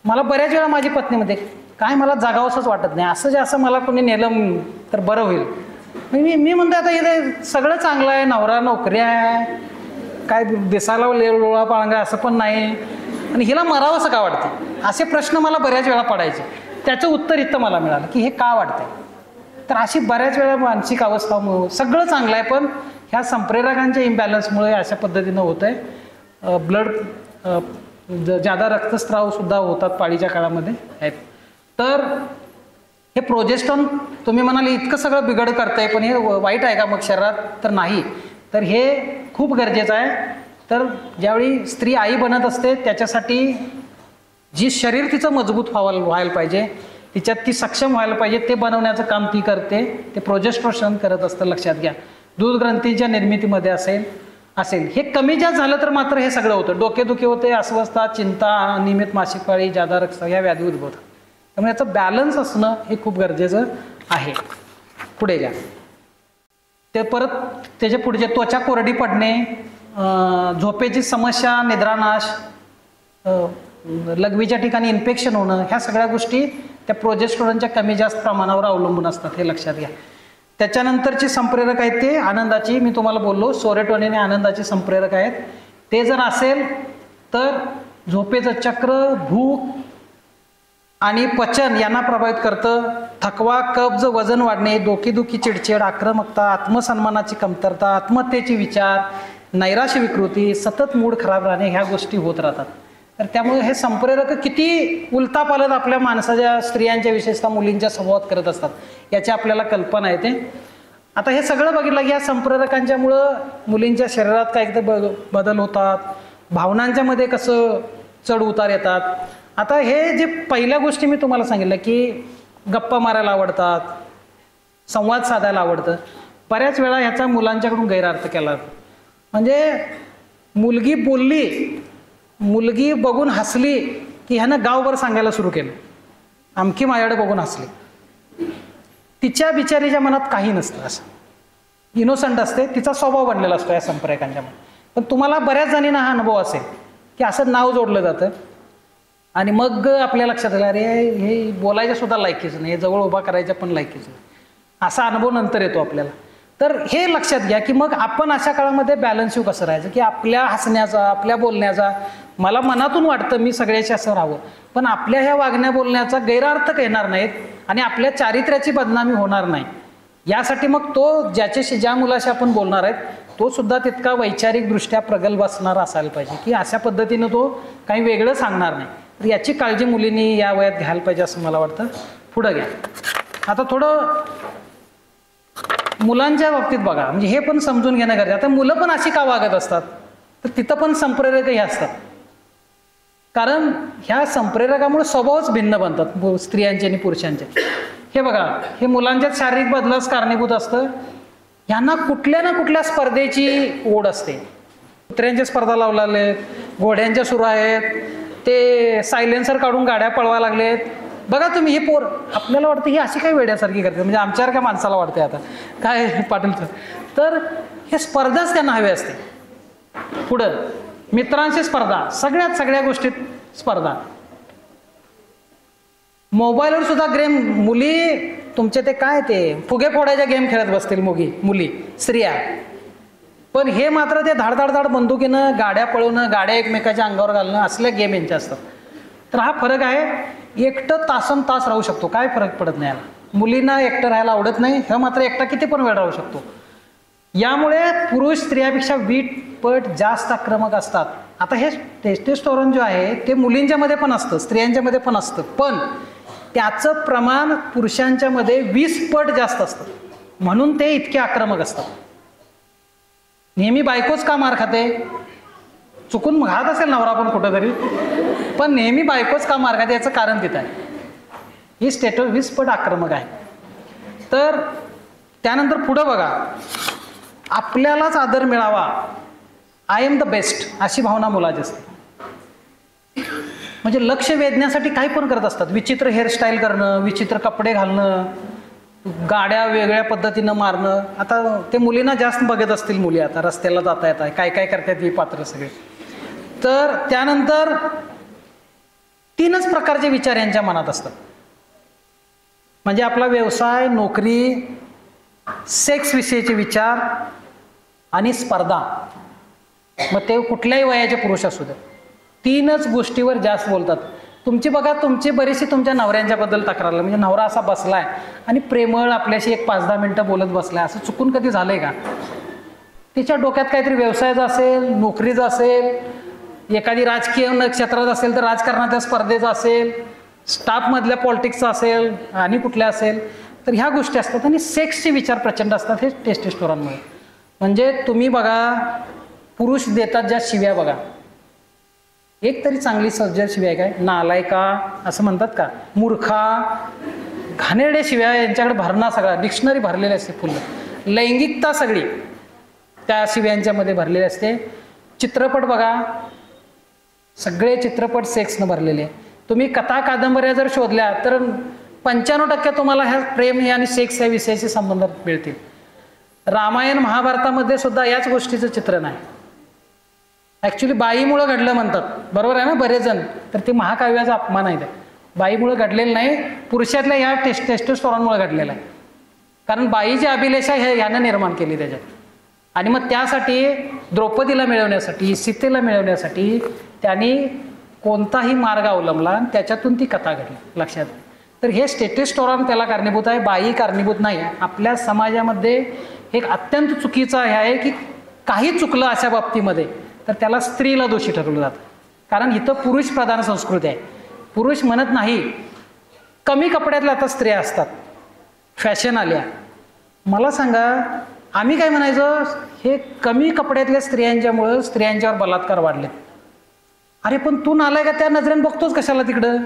मला बऱ्याच वेळा माझी पत्नी म्हणते काय मला जागावंसंच वाटत नाही, असं मला कोणी नेलं तर बरं होईल. मी म्हणतो आता हे सगळं चांगलं आहे, नवरा नोकरी आहे, काय दिसायला लोळा पाळंगा असं पण नाही, आणि हिला मरावंसं का वाटतं, असे प्रश्न मला बऱ्याच वेळा पडायचे. त्याचं उत्तर इथं मला मिळालं की हे का वाटतंय. तर अशी बऱ्याच वेळा मानसिक अवस्था, सगळं चांगलं आहे पण ह्या संप्रेरकांच्या इम्बॅलन्समुळे अशा पद्धतीनं होत आहे. जादा रक्तस्राव सुद्धा होतात पाळीच्या काळामध्ये आहेत. तर हे प्रोजेस्टेरॉन तुम्ही म्हणाले इतकं सगळं बिघड करतंय पण हे वाईट आहे का मग शरीरात, तर नाही. तर हे खूप गरजेचं आहे. तर ज्यावेळी स्त्री आई बनत असते त्याच्यासाठी जी शरीर तिचं मजबूत व्हायला पाहिजे, तिच्यात ती सक्षम व्हायला पाहिजे ते बनवण्याचं काम ती करते, ते प्रोजेस्टेरॉन करत असतं, लक्षात घ्या. दूध ग्रंथीच्या निर्मितीमध्ये असेल हे कमी जास्त झालं तर मात्र हे सगळं होतं. डोकेदुखी होते, अस्वस्थता, चिंता, अनियमित मासिक पाळी, जादा रक्तस्राव या व्याधी उद्भवतात. त्यामुळे याचं बॅलन्स असणं हे खूप गरजेचं आहे. पुढे घ्या. ते परत त्याच्या पुढचे त्वचा कोरडी पडणे, झोपेची समस्या, निद्रानाश, लघवीच्या ठिकाणी इन्फेक्शन होणं, ह्या सगळ्या गोष्टी त्या प्रोजेस्टेरॉनच्या कमी जास्त प्रमाणावर अवलंबून असतात, हे लक्षात घ्या. त्याच्यानंतरची संप्रेरक आहेत ते आनंदाची, मी तुम्हाला बोललो सेरोटोनिन आनंदाची संप्रेरक आहेत. ते जर असेल तर झोपेचं चक्र, भूक आणि पचन यांना प्रभावित करतं. थकवा, कब्ज, वजन वाढणे, डोकेदुखी, चिडचिड, आक्रमकता, आत्मसन्मानाची कमतरता, आत्महत्येचे विचार, नैराश्य विकृती, सतत मूड खराब राहणे, ह्या गोष्टी होत राहतात. तर त्यामुळे हे संप्रेरक किती उलतापालत आपल्या माणसाच्या, स्त्रियांच्या, विशेषतः मुलींच्या स्वभावात करत असतात याची आपल्याला कल्पना येते. आता हे सगळं बघितलं की या संप्रेरकांच्यामुळं मुलींच्या शरीरात काही बदल होतात, भावनांच्या मध्ये कसं चढ उतार येतात. आता हे जे पहिल्या गोष्टी मी तुम्हाला सांगितलं की गप्पा मारायला आवडतात, संवाद साधायला आवडतं, बऱ्याच वेळा ह्याचा मुलांच्याकडून गैरअर्थ केला. म्हणजे मुलगी बोलली, मुलगी बघून हसली की ह्यानं गावभर सांगायला सुरू केलं, आमकी माझ्याकडे बघून हसली. तिच्या बिचारीच्या मनात काही नसतं, असं इनोसंट असते, तिचा स्वभाव बनलेला असतो या संप्रेरकांच्या मनात. पण तुम्हाला बऱ्याच जणींना हा अनुभव असेल की असं नाव जोडलं जातं आणि मग आपल्या लक्षात आलं, अरे हे बोलायच्या सुद्धा लायकीच नाही, हे जवळ उभा करायच्या पण लायकीच नाही, असा अनुभव नंतर येतो आपल्याला. तर हे लक्षात घ्या की मग आपण अशा काळामध्ये बॅलन्स येऊ कसं राहायचं की आपल्या हसण्याचा, आपल्या बोलण्याचा, मला मनातून वाटतं मी सगळ्याशी असं राहावं, पण आपल्या ह्या वागण्या बोलण्याचा गैरअर्थ येणार नाहीत आणि आपल्या चारित्र्याची बदनामी होणार नाही. यासाठी मग तो ज्याच्याशी, ज्या मुलाशी आपण बोलणार आहेत तो सुद्धा तितका वैचारिकदृष्ट्या प्रगल्भ असणारा असायला पाहिजे की अशा पद्धतीनं तो काही वेगळं सांगणार नाही. तर याची काळजी मुलींनी या वयात घ्यायला पाहिजे असं मला वाटतं. पुढं घ्या. आता थोडं मुलांच्या बाबतीत बघा, म्हणजे हे पण समजून घेणं गरजेचं. आता मुलं पण अशी का वागत असतात, तर तिथं पण संप्रेरकही असतात. कारण ह्या संप्रेरकामुळे स्वभावच भिन्न बनतात स्त्रियांचे आणि पुरुषांचे. हे बघा, हे मुलांच्यात शारीरिक बदलास कारणीभूत असतं. ह्यांना कुठल्या ना कुठल्या स्पर्धेची ओढ असते. कुत्र्यांच्या स्पर्धा लावलेत, घोड्यांच्या सुरू आहेत, ते सायलेन्सर काढून गाड्या पळवा लागलेत. बघा तुम्ही, हे पोर आपल्याला वाटतं ही अशी काही वेड्यासारखी करते, म्हणजे आमच्यासारख्या माणसाला वाटते आता काय पाटीलचं. तर हे स्पर्धाच त्यांना हवी असते. पुढं मित्रांची स्पर्धा, सगळ्या गोष्टीत स्पर्धा. मोबाईलवर सुद्धा गेम, मुली तुमचे ते काय ते फुगे फोडायच्या गेम खेळत बसतील मुली, स्त्रिया. पण हे मात्र ते धाड बंदुकीनं गाड्या पळवणं, गाड्या एकमेकाच्या अंगावर घालणं, असल्या गेम यांच्या असतात. तर हा फरक आहे. एकटं तासन-तास राहू शकतो, काय फरक पडत नाही याला. मुलींना एकटं राहायला आवडत नाही, हे मात्र एकटा किती पण वेळ राहू शकतो. यामुळे पुरुष स्त्रियापेक्षा 20 पट जास्त आक्रमक असतात. आता हे टेस्टोस्टेरोन जे आहे ते मुलींच्या मध्ये पण असतं, स्त्रियांच्या मध्ये पण असतं, पण त्याचं प्रमाण पुरुषांच्या मध्ये 20 पट जास्त असतं, म्हणून ते इतके आक्रमक असतात. नेहमी बायकोच का मार खाते, चुकून घात असेल नवरा पण कुठंतरी, पण नेहमी बायकोच का मार खाते याचं कारण तिथं आहे. ही स्टेटस 20 पट आक्रमक आहे. तर त्यानंतर पुढं बघा, आपल्यालाच आदर मिळावा, आय एम द बेस्ट अशी भावना मुलाची असते. म्हणजे लक्ष वेधण्यासाठी काही पण करत असतात. विचित्र हेअरस्टाईल करणं, विचित्र कपडे घालणं, गाड्या वेगळ्या पद्धतीनं मारणं. आता ते मुलींना जास्त बघत असतील मुली, आता रस्त्याला जाता येत आहे, काय काय करतात ही पात्र सगळे. तर त्यानंतर 3च प्रकारचे विचार यांच्या मनात असतात. म्हणजे आपला व्यवसाय, नोकरी, सेक्स विषयीचे विचार आणि स्पर्धा. मग ते कुठल्याही वयाचे पुरुष असू दे, 3च गोष्टीवर जास्त बोलतात. तुमची बघा, तुमची बरीचशी तुमच्या नवऱ्यांच्याबद्दल तक्रार, म्हणजे नवरा असा बसलाय आणि प्रेमळ आपल्याशी 1-5-10 मिनिटं बोलत बसलाय, असं चुकून कधी झालंय का? तिच्या डोक्यात काहीतरी व्यवसायाचं असेल, नोकरीचं असेल, एखादी राजकीय क्षेत्रात असेल तर राजकारणाच्या स्पर्धेचं असेल, स्टाफमधल्या पॉलिटिक्सचं असेल आणि कुठल्या असेल. तर ह्या गोष्टी असतात. आणि सेक्सचे विचार प्रचंड असतात हे टेस्टोस्टेरोनमुळे. म्हणजे तुम्ही बघा, पुरुष देतात ज्या शिव्या बघा, एक तरी चांगली सज्जन शिवाय काय, नालायका असं म्हणतात का, मूर्खा, घाणेरड्या शिवाय यांच्याकडे भरणा सगळा, डिक्शनरी भरलेली असते फुल. लैंगिकता सगळी त्या शिव्यांच्या मध्ये भरलेली असते. चित्रपट बघा, सगळे चित्रपट सेक्सनं भरलेले. तुम्ही कथा कादंबऱ्या जर शोधल्या तर 95% तुम्हाला ह्या प्रेम आणि सेक्स या विषयाशी संबंध मिळतील. रामायण महाभारतामध्ये सुद्धा याच गोष्टीचं चित्रण आहे. ॲक्च्युली बाईमुळं घडलं म्हणतात, बरोबर आहे ना बरेच जण, तर ते महाकाव्याचा अपमान आहे. बाईमुळं घडलेलं नाही, पुरुषातल्या ह्या टेस्टोस्टेरॉनमुळे घडलेलं आहे. कारण बाईची अभिलाषा ह्यानं निर्माण केली त्याच्यात. आणि मग त्यासाठी द्रौपदीला मिळवण्यासाठी, सीतेला मिळवण्यासाठी त्यांनी कोणताही मार्ग अवलंबला आणि त्याच्यातून ती कथा घडली. लक्षात. तर हे टेस्टोस्टेरॉन त्याला कारणीभूत आहे, बाई कारणीभूत नाही आहे. आपल्या समाजामध्ये एक अत्यंत चुकीचं हे आहे की काही चुकलं अशा बाबतीमध्ये तर त्याला स्त्रीला दोषी ठरवलं जातं. कारण इथं पुरुष प्रधान संस्कृती आहे. पुरुष म्हणत नाही. कमी कपड्यातल्या आता स्त्रिया असतात, फॅशन आल्या. मला सांगा, आम्ही काय म्हणायचं, हे कमी कपड्यातल्या स्त्रियांच्यामुळं स्त्रियांच्यावर बलात्कार वाढले. अरे पण तू नालाय का, त्या नजरेने बघतोच कशाला तिकडं,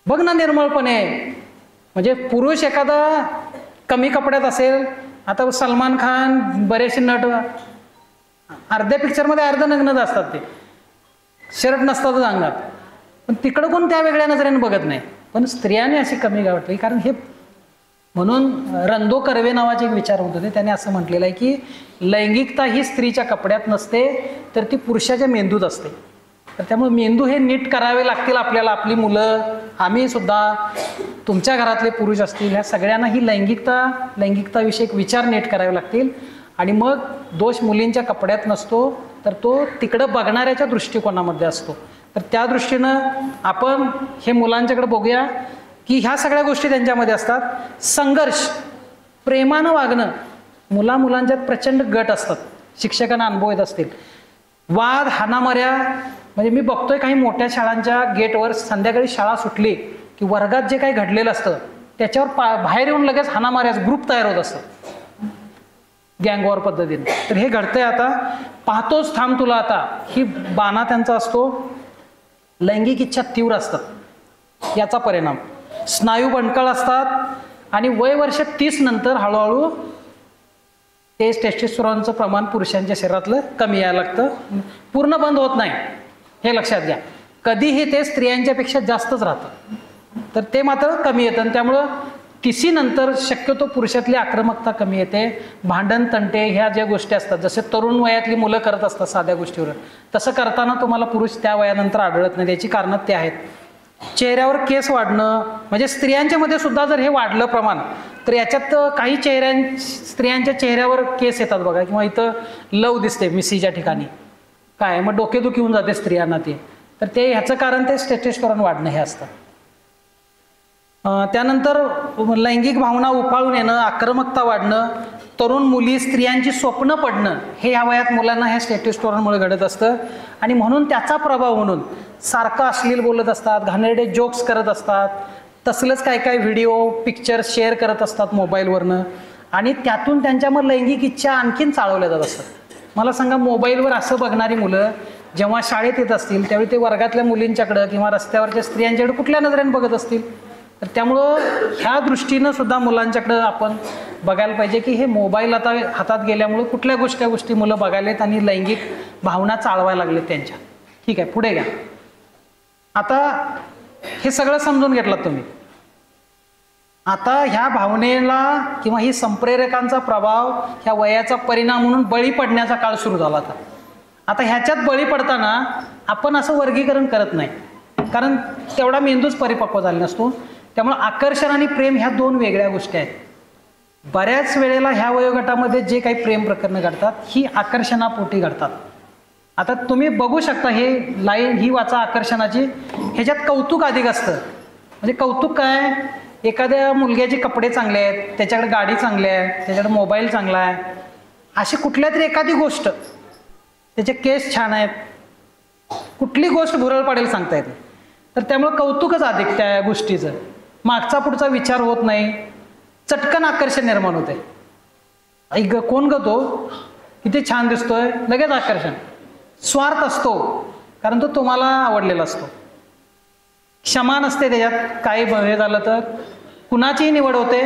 बघ ना निर्मळपणे. म्हणजे पुरुष एखादा कमी कपड्यात असेल, आता सलमान खान, बरेचसे नट अर्ध्या पिक्चरमध्ये अर्ध नग्नच असतात, ते शर्ट नसतातच अंगात, पण तिकडं कोण त्या वेगळ्या नजरेने बघत नाही. पण स्त्रियाने अशी कमी गावटली. कारण हे म्हणून रंदो कर्वे नावाचे एक विचार होत होते, त्याने असं म्हटलेलं आहे की लैंगिकता ही स्त्रीच्या कपड्यात नसते तर ती पुरुषाच्या मेंदूत असते. तर त्यामुळे मेंदू हे नीट करावे लागतील आपल्याला. आपली मुलं, आम्ही सुद्धा, तुमच्या घरातले पुरुष असतील, ह्या सगळ्यांना ही लैंगिकताविषयक विचार नीट करावे लागतील. आणि मग दोष मुलींच्या कपड्यात नसतो तर तो तिकडं बघणाऱ्याच्या दृष्टिकोनामध्ये असतो. तर त्या दृष्टीनं आपण हे मुलांच्याकडे बघूया की ह्या सगळ्या गोष्टी त्यांच्यामध्ये असतात. संघर्ष, प्रेमानं वागणं, मुलांच्यात प्रचंड गट असतात, शिक्षकांना अनुभव येत असतील. वाद, हाणामाऱ्या, म्हणजे मी बघतोय काही मोठ्या शाळांच्या गेटवर संध्याकाळी शाळा सुटली की वर्गात जे काही घडलेलं असतं त्याच्यावर बाहेर येऊन लगेच हाणामाऱ्याच ग्रुप तयार होत असतात गँगवॉर पद्धतीने. तर हे घडतंय आता. पाहतोच थांब तुला आता, ही बाणा त्यांचा असतो. लैंगिक इच्छा तीव्र असतात, याचा परिणाम. स्नायू बंडकळ असतात आणि वय वर्ष 30 नंतर हळूहळू ते टेस्टोस्टेरॉनचं प्रमाण पुरुषांच्या शरीरातलं कमी यायला लागतं. पूर्ण बंद होत नाही, हे लक्षात घ्या. कधीही ते स्त्रियांच्या पेक्षा जास्तच राहतं, तर ते मात्र कमी येतं. आणि त्यामुळं 30 नंतर शक्यतो पुरुषातली आक्रमकता कमी येते. भांडण, तंटे, ह्या ज्या गोष्टी असतात, जसे तरुण वयातली मुलं करत असतात साध्या गोष्टीवर, तसं करताना तुम्हाला पुरुष त्या वयानंतर आढळत नाही. त्याची कारणं ते आहेत. चेहऱ्यावर केस वाढणं, म्हणजे स्त्रियांच्या मध्ये सुद्धा जर हे वाढलं प्रमाण, तर याच्यात काही स्त्रियांच्या चेहऱ्यावर केस येतात बघा, किंवा इथं लव दिसते मिसीच्या ठिकाणी, काय मग डोकेदुखी होऊन जाते स्त्रियांना ते. तर ते ह्याचं कारण ते टेस्टोस्टेरॉन वाढणं हे असतं. त्यानंतर लैंगिक भावना उफाळून येणं, आक्रमकता वाढणं, तरुण मुली, स्त्रियांची स्वप्न पडणं, हे या वयात मुलांना ह्या टेस्टोस्टेरॉनमुळे घडत असतं. आणि म्हणून त्याचा प्रभाव म्हणून सारखं अश्लील बोलत असतात, घाणेरडे जोक्स करत असतात, तसलंच काय काय व्हिडिओ, पिक्चर शेअर करत असतात मोबाईलवरनं. आणि त्यातून त्यांच्यामध्ये लैंगिक इच्छा आणखीन चालवल्या जात असतात. मला सांगा, मोबाईलवर असं बघणारी मुलं जेव्हा शाळेत येत असतील त्यावेळी ते वर्गातल्या मुलींच्याकडं किंवा रस्त्यावरच्या स्त्रियांच्याकडे कुठल्या नजरेने बघत असतील. तर त्यामुळं ह्या दृष्टीनं सुद्धा मुलांच्याकडं आपण बघायला पाहिजे की हे मोबाईल आता हातात गेल्यामुळं कुठल्या गोष्टी मुलं बघायलेत आणि लैंगिक भावना चालवायला लागलेत त्यांच्या. ठीक आहे, पुढे घ्या. आता हे सगळं समजून घेतलं तुम्ही. आता ह्या भावनेला किंवा ही संप्रेरकांचा प्रभाव, ह्या वयाचा परिणाम म्हणून बळी पडण्याचा काळ सुरू झाला. आता ह्याच्यात बळी पडताना आपण असं वर्गीकरण करत नाही, कारण तेवढा मेंदूच परिपक्व झाला नसतो. त्यामुळे आकर्षण आणि प्रेम ह्या दोन वेगळ्या गोष्टी आहेत. बऱ्याच वेळेला ह्या वयोगटामध्ये जे काही प्रेम प्रकरणं घडतात ही आकर्षणापोटी घडतात. आता तुम्ही बघू शकता, हे लाईन ही वाचा आकर्षणाची, ह्याच्यात कौतुक अधिक असतं. म्हणजे कौतुक काय, एखाद्या मुलग्याचे कपडे चांगले आहेत, त्याच्याकडे गाडी चांगली आहे, त्याच्याकडे मोबाईल चांगला आहे, अशी कुठल्या तरी एखादी गोष्ट, त्याचे केस छान आहेत, कुठली गोष्ट भुरळ पाडेल सांगता येते. तर त्यामुळे कौतुकच अधिक त्या गोष्टीचं, मागचा पुढचा विचार होत नाही, चटकन आकर्षण निर्माण होते. ऐक कोण ग तो, किती छान दिसतोय, लगेच आकर्षण. स्वार्थ असतो, कारण तो तुम्हाला आवडलेला असतो. क्षमा नसते त्याच्यात, काही हे झालं तर कुणाचीही निवड होते.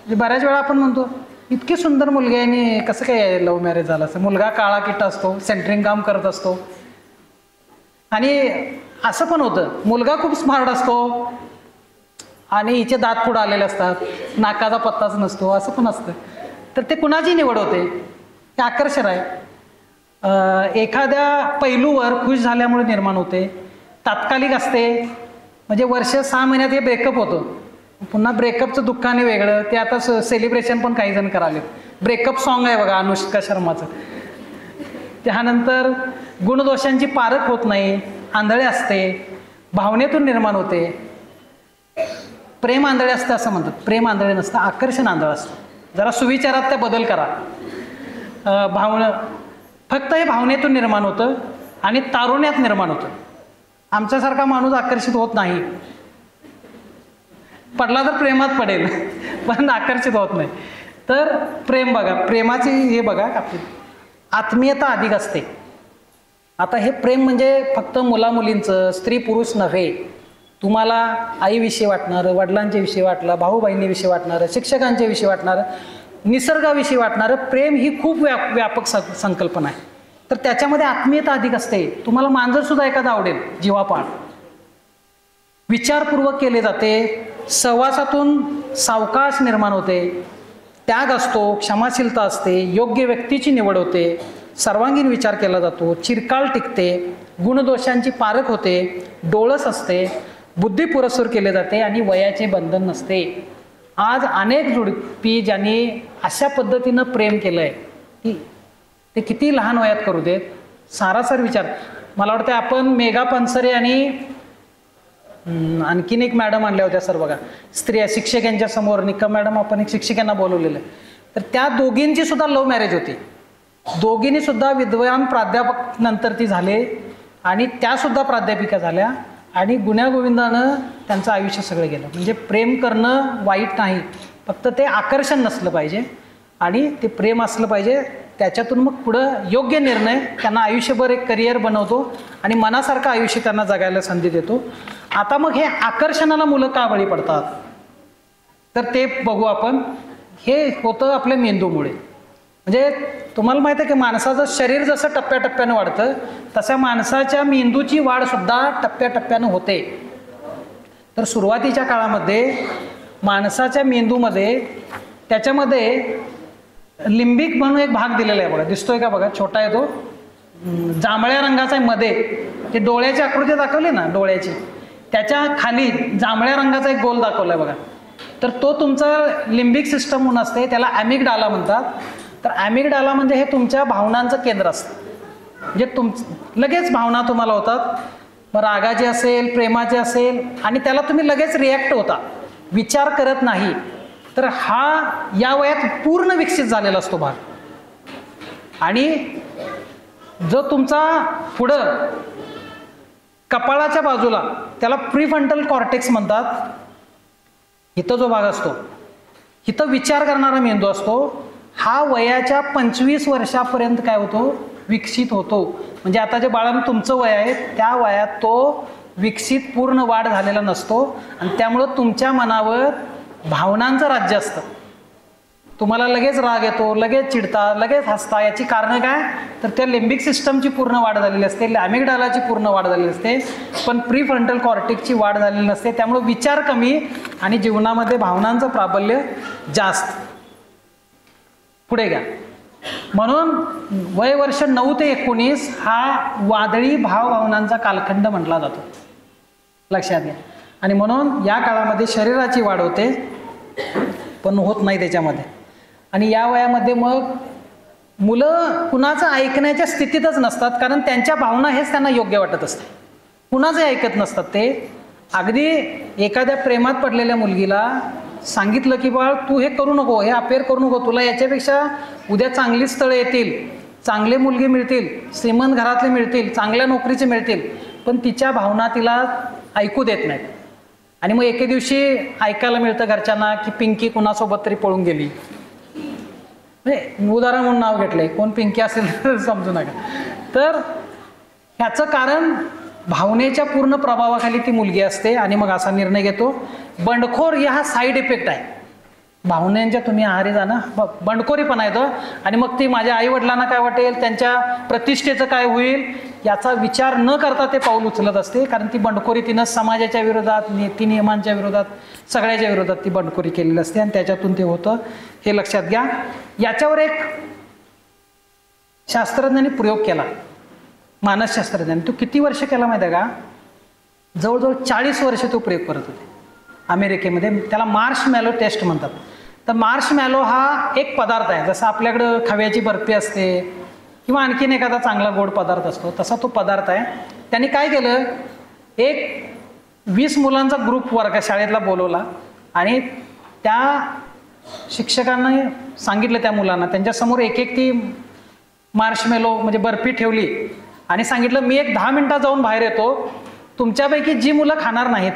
बऱ्याच वेळा आपण म्हणतो इतकी सुंदर मुलगी आहे आणि कसं काय लव्ह मॅरेज झालं असं. मुलगा काळा किट्टा असतो, सेंटरिंग काम करत असतो. आणि असं पण होतं, मुलगा खूप स्मार्ट असतो आणि हिचे दात पुढे आलेले असतात, नाकाचा पत्ताच नसतो, असं पण असतं. तर ते कुणाची निवड होते, ते आकर्षण आहे. एखाद्या पैलूवर खुश झाल्यामुळे निर्माण होते. तात्कालिक असते, म्हणजे वर्ष 6 महिन्यात हे ब्रेकअप होतं. पुन्हा ब्रेकअपचं दुःखाने वेगळं, ते आता सेलिब्रेशन पण काही जण कराले. ब्रेकअप सॉन्ग आहे बघा अनुष्का शर्माचं. त्यानंतर गुणदोषांची पारख होत नाही, आंधळे असते, भावनेतून निर्माण होते. प्रेम आंधळे असतं असं म्हणतात, प्रेम आंधळे नसतं, आकर्षण आंधळ असतं. जरा सुविचारात ते बदल करा. फक्त हे भावनेतून निर्माण होतं आणि तारुण्यात निर्माण होतं. आमच्यासारखा माणूस आकर्षित होत नाही. पडला तर प्रेमात पडेल पण आकर्षित होत नाही. तर प्रेम बघा, प्रेमाची हे बघा आपली आत्मीयता अधिक असते. आता हे प्रेम म्हणजे फक्त मुलामुलींचं, स्त्री पुरुष नव्हे. तुम्हाला आईविषयी वाटणारं, वडिलांच्या विषयी वाटलं, भाऊ बहिणीविषयी वाटणारं, शिक्षकांच्या विषयी वाटणारं, निसर्गाविषयी वाटणारं प्रेम ही खूप व्यापक संकल्पना आहे. तर त्याच्यामध्ये आत्मीयता अधिक असते. तुम्हाला मांजरसुद्धा एखादा आवडेल, जीवापाड, विचारपूर्वक केले जाते, सहवासातून सावकाश निर्माण होते, त्याग असतो, क्षमाशीलता असते, योग्य व्यक्तीची निवड होते, सर्वांगीण विचार केला जातो, चिरकाल टिकते, गुणदोषांची पारख होते, डोळस असते, बुद्धी पुरस्सूर केले जाते आणि वयाचे बंधन नसते. आज अनेक जोडपी ज्यांनी अशा पद्धतीनं प्रेम केलं आहे की ते किती लहान वयात करू देत. सारासार विचार. मला वाटतं आपण मेघा पनसरे आणि आणखीन एक मॅडम आणल्या होत्या सर बघा, स्त्रिया शिक्षकांच्या समोर. निकम मॅडम आपण एक शिक्षकांना बोलवलेलं. तर त्या दोघींची सुद्धा लव्ह मॅरेज होती. दोघींनी सुद्धा विद्वान प्राध्यापक नंतर ती झाले आणि त्या सुद्धा प्राध्यापिका झाल्या आणि गुण्यागोविंदानं त्यांचं आयुष्य सगळं गेलं. म्हणजे प्रेम करणं वाईट नाही, फक्त ते आकर्षण नसलं पाहिजे आणि ते प्रेम असलं पाहिजे. त्याच्यातून मग पुढं योग्य निर्णय त्यांना आयुष्यभर एक करिअर बनवतो आणि मनासारखं आयुष्य त्यांना जगायला संधी देतो. आता मग हे आकर्षणाला मुलं का बळी पडतात तर ते बघू आपण. हे होतं आपल्या मेंदूमुळे. म्हणजे तुम्हाला माहिती आहे की माणसाचं शरीर जसं टप्प्याटप्प्यानं वाढतं तशा माणसाच्या मेंदूची वाढसुद्धा टप्प्याटप्प्यानं होते. तर सुरुवातीच्या काळामध्ये माणसाच्या मेंदूमध्ये त्याच्यामध्ये लिंबिक म्हणून एक भाग दिलेला आहे बघा, दिसतोय का बघा, छोटा आहे तो, जांभळ्या रंगाचा आहे. मध्ये ते डोळ्याची आकृती दाखवली ना, डोळ्याची, त्याच्या खाली जांभळ्या रंगाचा एक गोल दाखवला आहे बघा. तर तो तुमचा लिंबिक सिस्टम म्हणून असते, त्याला ॲमिगडाला म्हणतात. तर ॲमिगडाला म्हणजे हे तुमच्या भावनांचं केंद्र असतं. म्हणजे लगेच भावना तुम्हाला होतात, मग रागाची असेल, प्रेमाची असेल, आणि त्याला तुम्ही लगेच रिॲक्ट होता, विचार करत नाही. तर हा या वयात पूर्ण विकसित झालेला असतो भाग. आणि जो तुमचा पुढं कपाळाच्या बाजूला, त्याला प्रीफ्रंटल कॉर्टेक्स म्हणतात, इथं जो भाग असतो, इथं विचार करणारा मेंदू असतो. हा वयाच्या 25 वर्षापर्यंत काय होतो, विकसित होतो. म्हणजे आता जे बाळांनो तुमचं वय आहे त्या वयात तो विकसित पूर्ण वाढ झालेला नसतो आणि त्यामुळं तुमच्या मनावर भावनांचं राज्य असतं. तुम्हाला लगेच राग येतो, लगेच चिडता, लगेच हसता. याची कारणं काय, तर त्या लिंबिक सिस्टमची पूर्ण वाढ झालेली असते, ॲमिगडालाची पूर्ण वाढ झालेली असते, पण प्रीफ्रंटल कॉर्टेक्सची वाढ झालेली नसते. त्यामुळे विचार कमी आणि जीवनामध्ये भावनांचं प्राबल्य जास्त. पुढे घ्या. म्हणून वय वर्ष 9 ते 19 हा वादळी भावभावनांचा कालखंड म्हटला जातो, लक्षात घ्या. आणि म्हणून या काळामध्ये शरीराची वाढ होते पण होत नाही त्याच्यामध्ये. आणि या वयामध्ये मग मुलं कुणाचं ऐकण्याच्या स्थितीतच नसतात, कारण त्यांच्या भावना हेच त्यांना योग्य वाटत असते. कुणाचं ऐकत नसतात ते. अगदी एखाद्या प्रेमात पडलेल्या मुलगीला सांगितलं की बाळ तू हे करू नको, हे अफेअर करू नको, तुला याच्यापेक्षा उद्या चांगली स्थळं येतील, चांगले मुलगी मिळतील, श्रीमंत घरातले मिळतील, चांगल्या नोकरीचे मिळतील, पण तिच्या भावना तिला ऐकू देत नाहीत. आणि मग एके दिवशी ऐकायला मिळतं घरच्यांना की पिंकी कुणासोबत तरी पळून गेली. म्हणजे उदाहरण म्हणून नाव घेतलंय, कोण पिंकी असेल तर समजू नका. तर ह्याचं कारण भावनेच्या पूर्ण प्रभावाखाली ती मुलगी असते आणि मग असा निर्णय घेतो. बंडखोर हा साईड इफेक्ट आहे. भावनेच्या तुम्ही आहारी जाणं बंडखोरीपणा येतो आणि मग ती माझ्या आई वडिलांना काय वाटेल, त्यांच्या प्रतिष्ठेचं काय होईल याचा विचार न करता ते पाऊल उचलत असते. कारण ती बंडखोरी तिनं समाजाच्या विरोधात, नीती नियमांच्या विरोधात, सगळ्याच्या विरोधात ती बंडखोरी केलेली असते आणि त्याच्यातून ते होतं. हे लक्षात घ्या. याच्यावर एक शास्त्रज्ञांनी प्रयोग केला, मानसशास्त्रज्ञांनी. तो किती वर्ष केला माहिती आहे का? जवळजवळ 40 वर्ष तो प्रयोग करत होते अमेरिकेमध्ये. त्याला मार्शमॅलो टेस्ट म्हणतात. तर मार्शमॅलो हा एक पदार्थ आहे, जसं आपल्याकडं खव्याची बर्फी असते किंवा आणखीन एखादा चांगला गोड पदार्थ असतो, तसा तो पदार्थ आहे. त्यांनी काय केलं, एक 20 मुलांचा ग्रुप वर्ग शाळेतला बोलवला आणि त्या शिक्षकांना सांगितलं त्या मुलांना, त्यांच्यासमोर एक एक ती मार्शमॅलो म्हणजे बर्फी ठेवली आणि सांगितलं, मी एक 10 मिनिटात जाऊन बाहेर येतो, तुमच्यापैकी जी मुलं खाणार नाहीत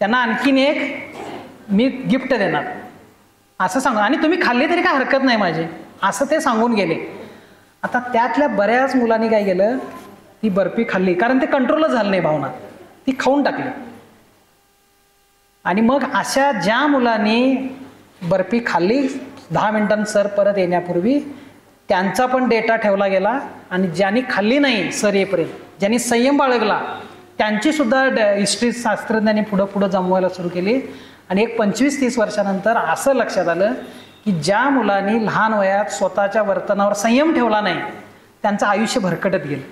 त्यांना आणखीन एक मी गिफ्ट देणार असं सांगू, आणि तुम्ही खाल्ली तरी काय हरकत नाही माझी, असं ते सांगून गेले. आता त्यातल्या बऱ्याच मुलांनी काय केलं, ती बर्फी खाल्ली, कारण ते कंट्रोलच झालं नाही भावना, ती खाऊन टाकली. आणि मग अशा ज्या मुलांनी बर्फी खाल्ली 10 मिनिटांसर परत येण्यापूर्वी, त्यांचा पण डेटा ठेवला गेला. आणि ज्यांनी खाल्ली नाही सर येईपर्यंत, ज्यांनी संयम बाळगला, त्यांची सुद्धा हिस्ट्री शास्त्रज्ञांनी पुढं जमवायला सुरू केली. आणि एक 25-30 वर्षानंतर असं लक्षात आलं की ज्या मुलांनी लहान वयात स्वतःच्या वर्तनावर संयम ठेवला नाही, त्यांचं आयुष्य भरकटत गेलं.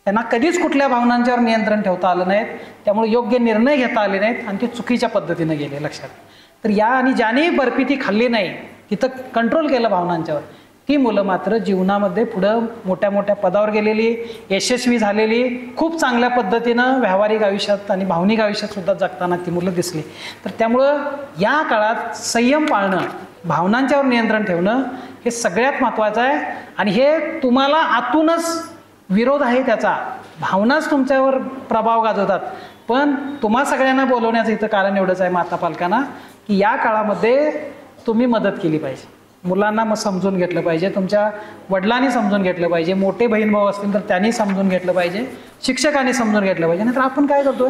त्यांना कधीच कुठल्या भावनांच्यावर नियंत्रण ठेवता आलं नाहीत, त्यामुळे योग्य निर्णय घेता आले नाहीत आणि ते चुकीच्या पद्धतीनं गेले. लक्षात. तर या आणि ज्याने बर्फी ती खाल्ली नाही, तिथं कंट्रोल केलं भावनांच्यावर, ती मुलं मात्र जीवनामध्ये पुढं मोठ्या मोठ्या पदावर गेलेली, यशस्वी झालेली, खूप चांगल्या पद्धतीनं व्यावहारिक आयुष्यात आणि भावनिक आयुष्यात सुद्धा जगताना ती मुलं दिसली. तर त्यामुळं या काळात संयम पाळणं, भावनांच्यावर नियंत्रण ठेवणं हे सगळ्यात महत्त्वाचं आहे. आणि हे तुम्हाला आतूनच विरोध आहे त्याचा, भावनाच तुमच्यावर प्रभाव गाजवतात. पण तुम्हा सगळ्यांना बोलवण्याचं इथं कारण एवढंच आहे माता पालकांना, की या काळामध्ये तुम्ही मदत केली पाहिजे. मुलांना मग समजून घेतलं पाहिजे, तुमच्या वडिलांनी समजून घेतलं पाहिजे, मोठे बहीण भाऊ असतील तर त्यांनी समजून घेतलं पाहिजे, शिक्षकांनी समजून घेतलं पाहिजे. नाहीतर आपण काय करतोय,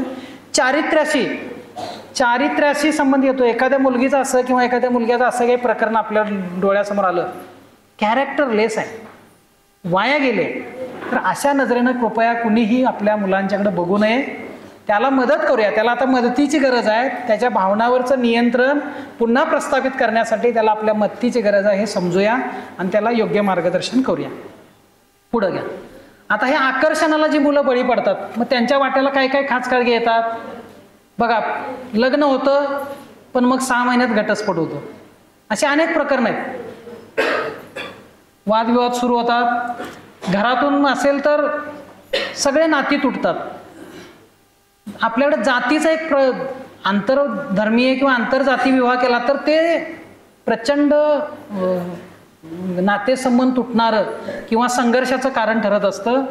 चारित्र्याशी संबंध येतो. एखाद्या मुलगीचं असं किंवा एखाद्या मुलग्याचं असं काही प्रकरण आपल्या डोळ्यासमोर आलं, कॅरेक्टरलेस आहे, वाया गेले, तर अशा नजरेनं कृपया कुणीही आपल्या मुलांच्याकडे बघू नये. त्याला मदत करूया, त्याला आता मदतीची गरज आहे. त्याच्या भावनावरचं नियंत्रण पुन्हा प्रस्थापित करण्यासाठी त्याला आपल्या मदतीची गरज आहे हे समजूया आणि त्याला योग्य मार्गदर्शन करूया. पुढं घ्या. आता हे आकर्षणाला जी मुलं बळी पडतात, मग त्यांच्या वाट्याला काय काय खाचखळगे येतात बघा. लग्न होतं पण मग 6 महिन्यात घटस्फोट होतो, असे अनेक प्रकरण आहेत. वादविवाद सुरू होतात, घरातून असेल तर सगळे नाती तुटतात. आपल्याकडे जातीचा एक आंतरधर्मीय किंवा आंतरजाती विवाह केला तर ते प्रचंड नातेसंबंध तुटणारं किंवा संघर्षाचं कारण ठरत असतं.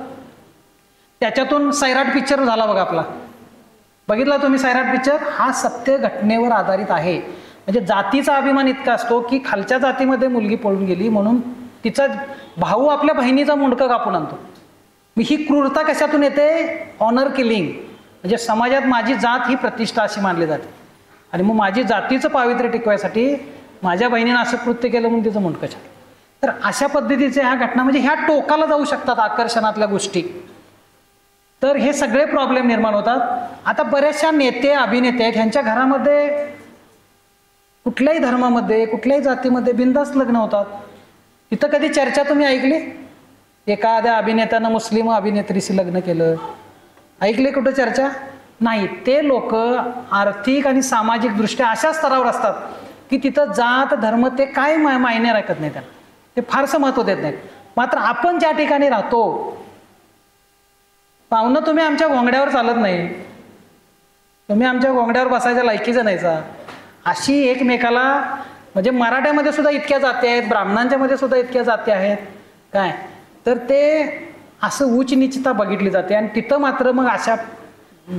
त्याच्यातून सैराट पिक्चर झाला बघा आपला, बघितला तुम्ही सैराट पिक्चर? हा सत्य घटनेवर आधारित आहे. म्हणजे जातीचा अभिमान इतका असतो की खालच्या जातीमध्ये मुलगी पळून गेली म्हणून तिचा भाऊ आपल्या बहिणीचा मुंडकं कापून आणतो. ही क्रूरता कशातून येते? Honour killing. म्हणजे समाजात माझी जात ही प्रतिष्ठा अशी मानली जाते आणि मग माझी जातीचं पावित्र्य टिकवायसाठी माझ्या बहिणीनं असं कृत्य केलं म्हणून तिचं मुंडकं छाटलं. तर अशा पद्धतीच्या ह्या घटना म्हणजे ह्या टोकाला जाऊ शकतात आकर्षणातल्या गोष्टी. तर हे सगळे प्रॉब्लेम निर्माण होतात. आता बऱ्याचशा नेते अभिनेते आहेत, ह्यांच्या घरामध्ये कुठल्याही धर्मामध्ये कुठल्याही जातीमध्ये बिनधास्त लग्न होतात. इथं कधी चर्चा तुम्ही ऐकली? एखाद्या अभिनेत्यानं मुस्लिम अभिनेत्रीशी लग्न केलं, ऐकले कुठं चर्चा? नाही. ते लोक आर्थिक आणि सामाजिक दृष्ट्या अशा स्तरावर असतात की तिथं जात धर्म ते काय मायने राखत नाही, त्यांना ते फारसं महत्त्व देत नाहीत. मात्र आपण ज्या ठिकाणी राहतो, पाहुणं तुम्ही आमच्या घोंगड्यावर चालत नाही, तुम्ही आमच्या घोंगड्यावर बसायच्या लायकीचं नाहीचा, अशी एकमेकाला, म्हणजे मराठ्यामध्ये सुद्धा इतक्या जाती आहेत, ब्राह्मणांच्या मध्ये सुद्धा इतक्या जाती आहेत काय, तर ते असं उच्च नीचता बघितली जाते. आणि तिथं मात्र मग अशा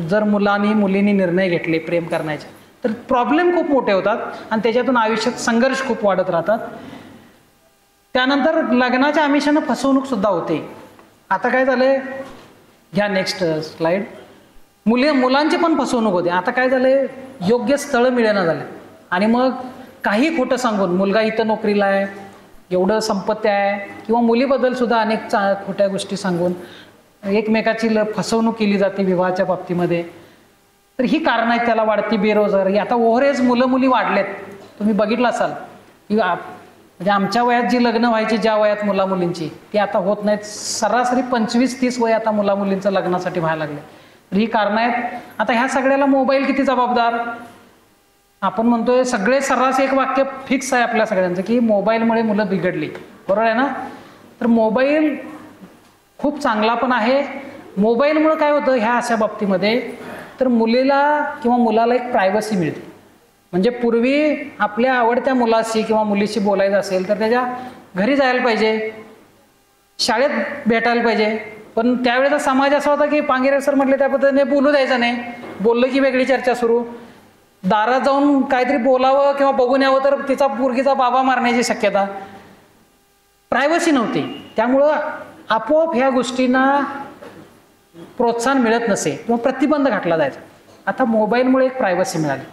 जर मुलींनी निर्णय घेतले प्रेम करण्याचे तर प्रॉब्लेम खूप मोठे होतात आणि त्याच्यातून आयुष्यात संघर्ष खूप वाढत राहतात. त्यानंतर लग्नाच्या आमिषानं फसवणूक सुद्धा होते. आता काय झालंय, घ्या नेक्स्ट स्लाइड. मुलांची पण फसवणूक होते. आता काय झालंय, योग्य स्थळं मिळेना झाले आणि मग काही खोटं सांगून मुलगा इथं नोकरीला आहे, एवढं संपत्ती आहे, किंवा मुलीबद्दल सुद्धा अनेक खोट्या गोष्टी सांगून एकमेकाची फसवणूक केली जाते विवाहाच्या बाबतीमध्ये. तर ही कारणं आहेत त्याला. वाढती बेरोजगारी, आता ओव्हरेज मुलं मुली वाढलेत. तुम्ही बघितलं असाल की म्हणजे आमच्या वयात जी लग्न व्हायची ज्या वयात मुला मुलींची, ती आता होत नाहीत. सरासरी 25-30 वय आता मुला मुलींचं लग्नासाठी व्हायला लागले. तर ही कारणं आहेत. आता ह्या सगळ्याला मोबाईल किती जबाबदार. आपण म्हणतोय सगळे सर्रास एक वाक्य फिक्स आहे आपल्या सगळ्यांचं की मोबाईलमुळे मुलं बिघडली, बरोबर आहे ना. तर मोबाईल खूप चांगला पण आहे. मोबाईलमुळे काय होतं ह्या अशा बाबतीमध्ये, तर मुलीला किंवा मुलाला एक प्रायव्हसी मिळते. म्हणजे पूर्वी आपल्या आवडत्या मुलाशी किंवा मुलीशी बोलायचं असेल तर त्याच्या घरी जायला पाहिजे, शाळेत भेटायला पाहिजे. पण त्यावेळेचा समाज असा होता की पांगेरे सर म्हटले त्या पद्धतीने बोलू द्यायचं नाही. बोललं की वेगळी चर्चा सुरू. दारात जाऊन काहीतरी बोलावं किंवा बघून यावं तर तिचा पोरगीचा बाबा मारण्याची शक्यता. प्रायव्हसी नव्हती. त्यामुळं आपोआप ह्या गोष्टींना प्रोत्साहन मिळत नसे किंवा प्रतिबंध घातला जायचा. आता मोबाईलमुळे एक प्रायव्हसी मिळाली.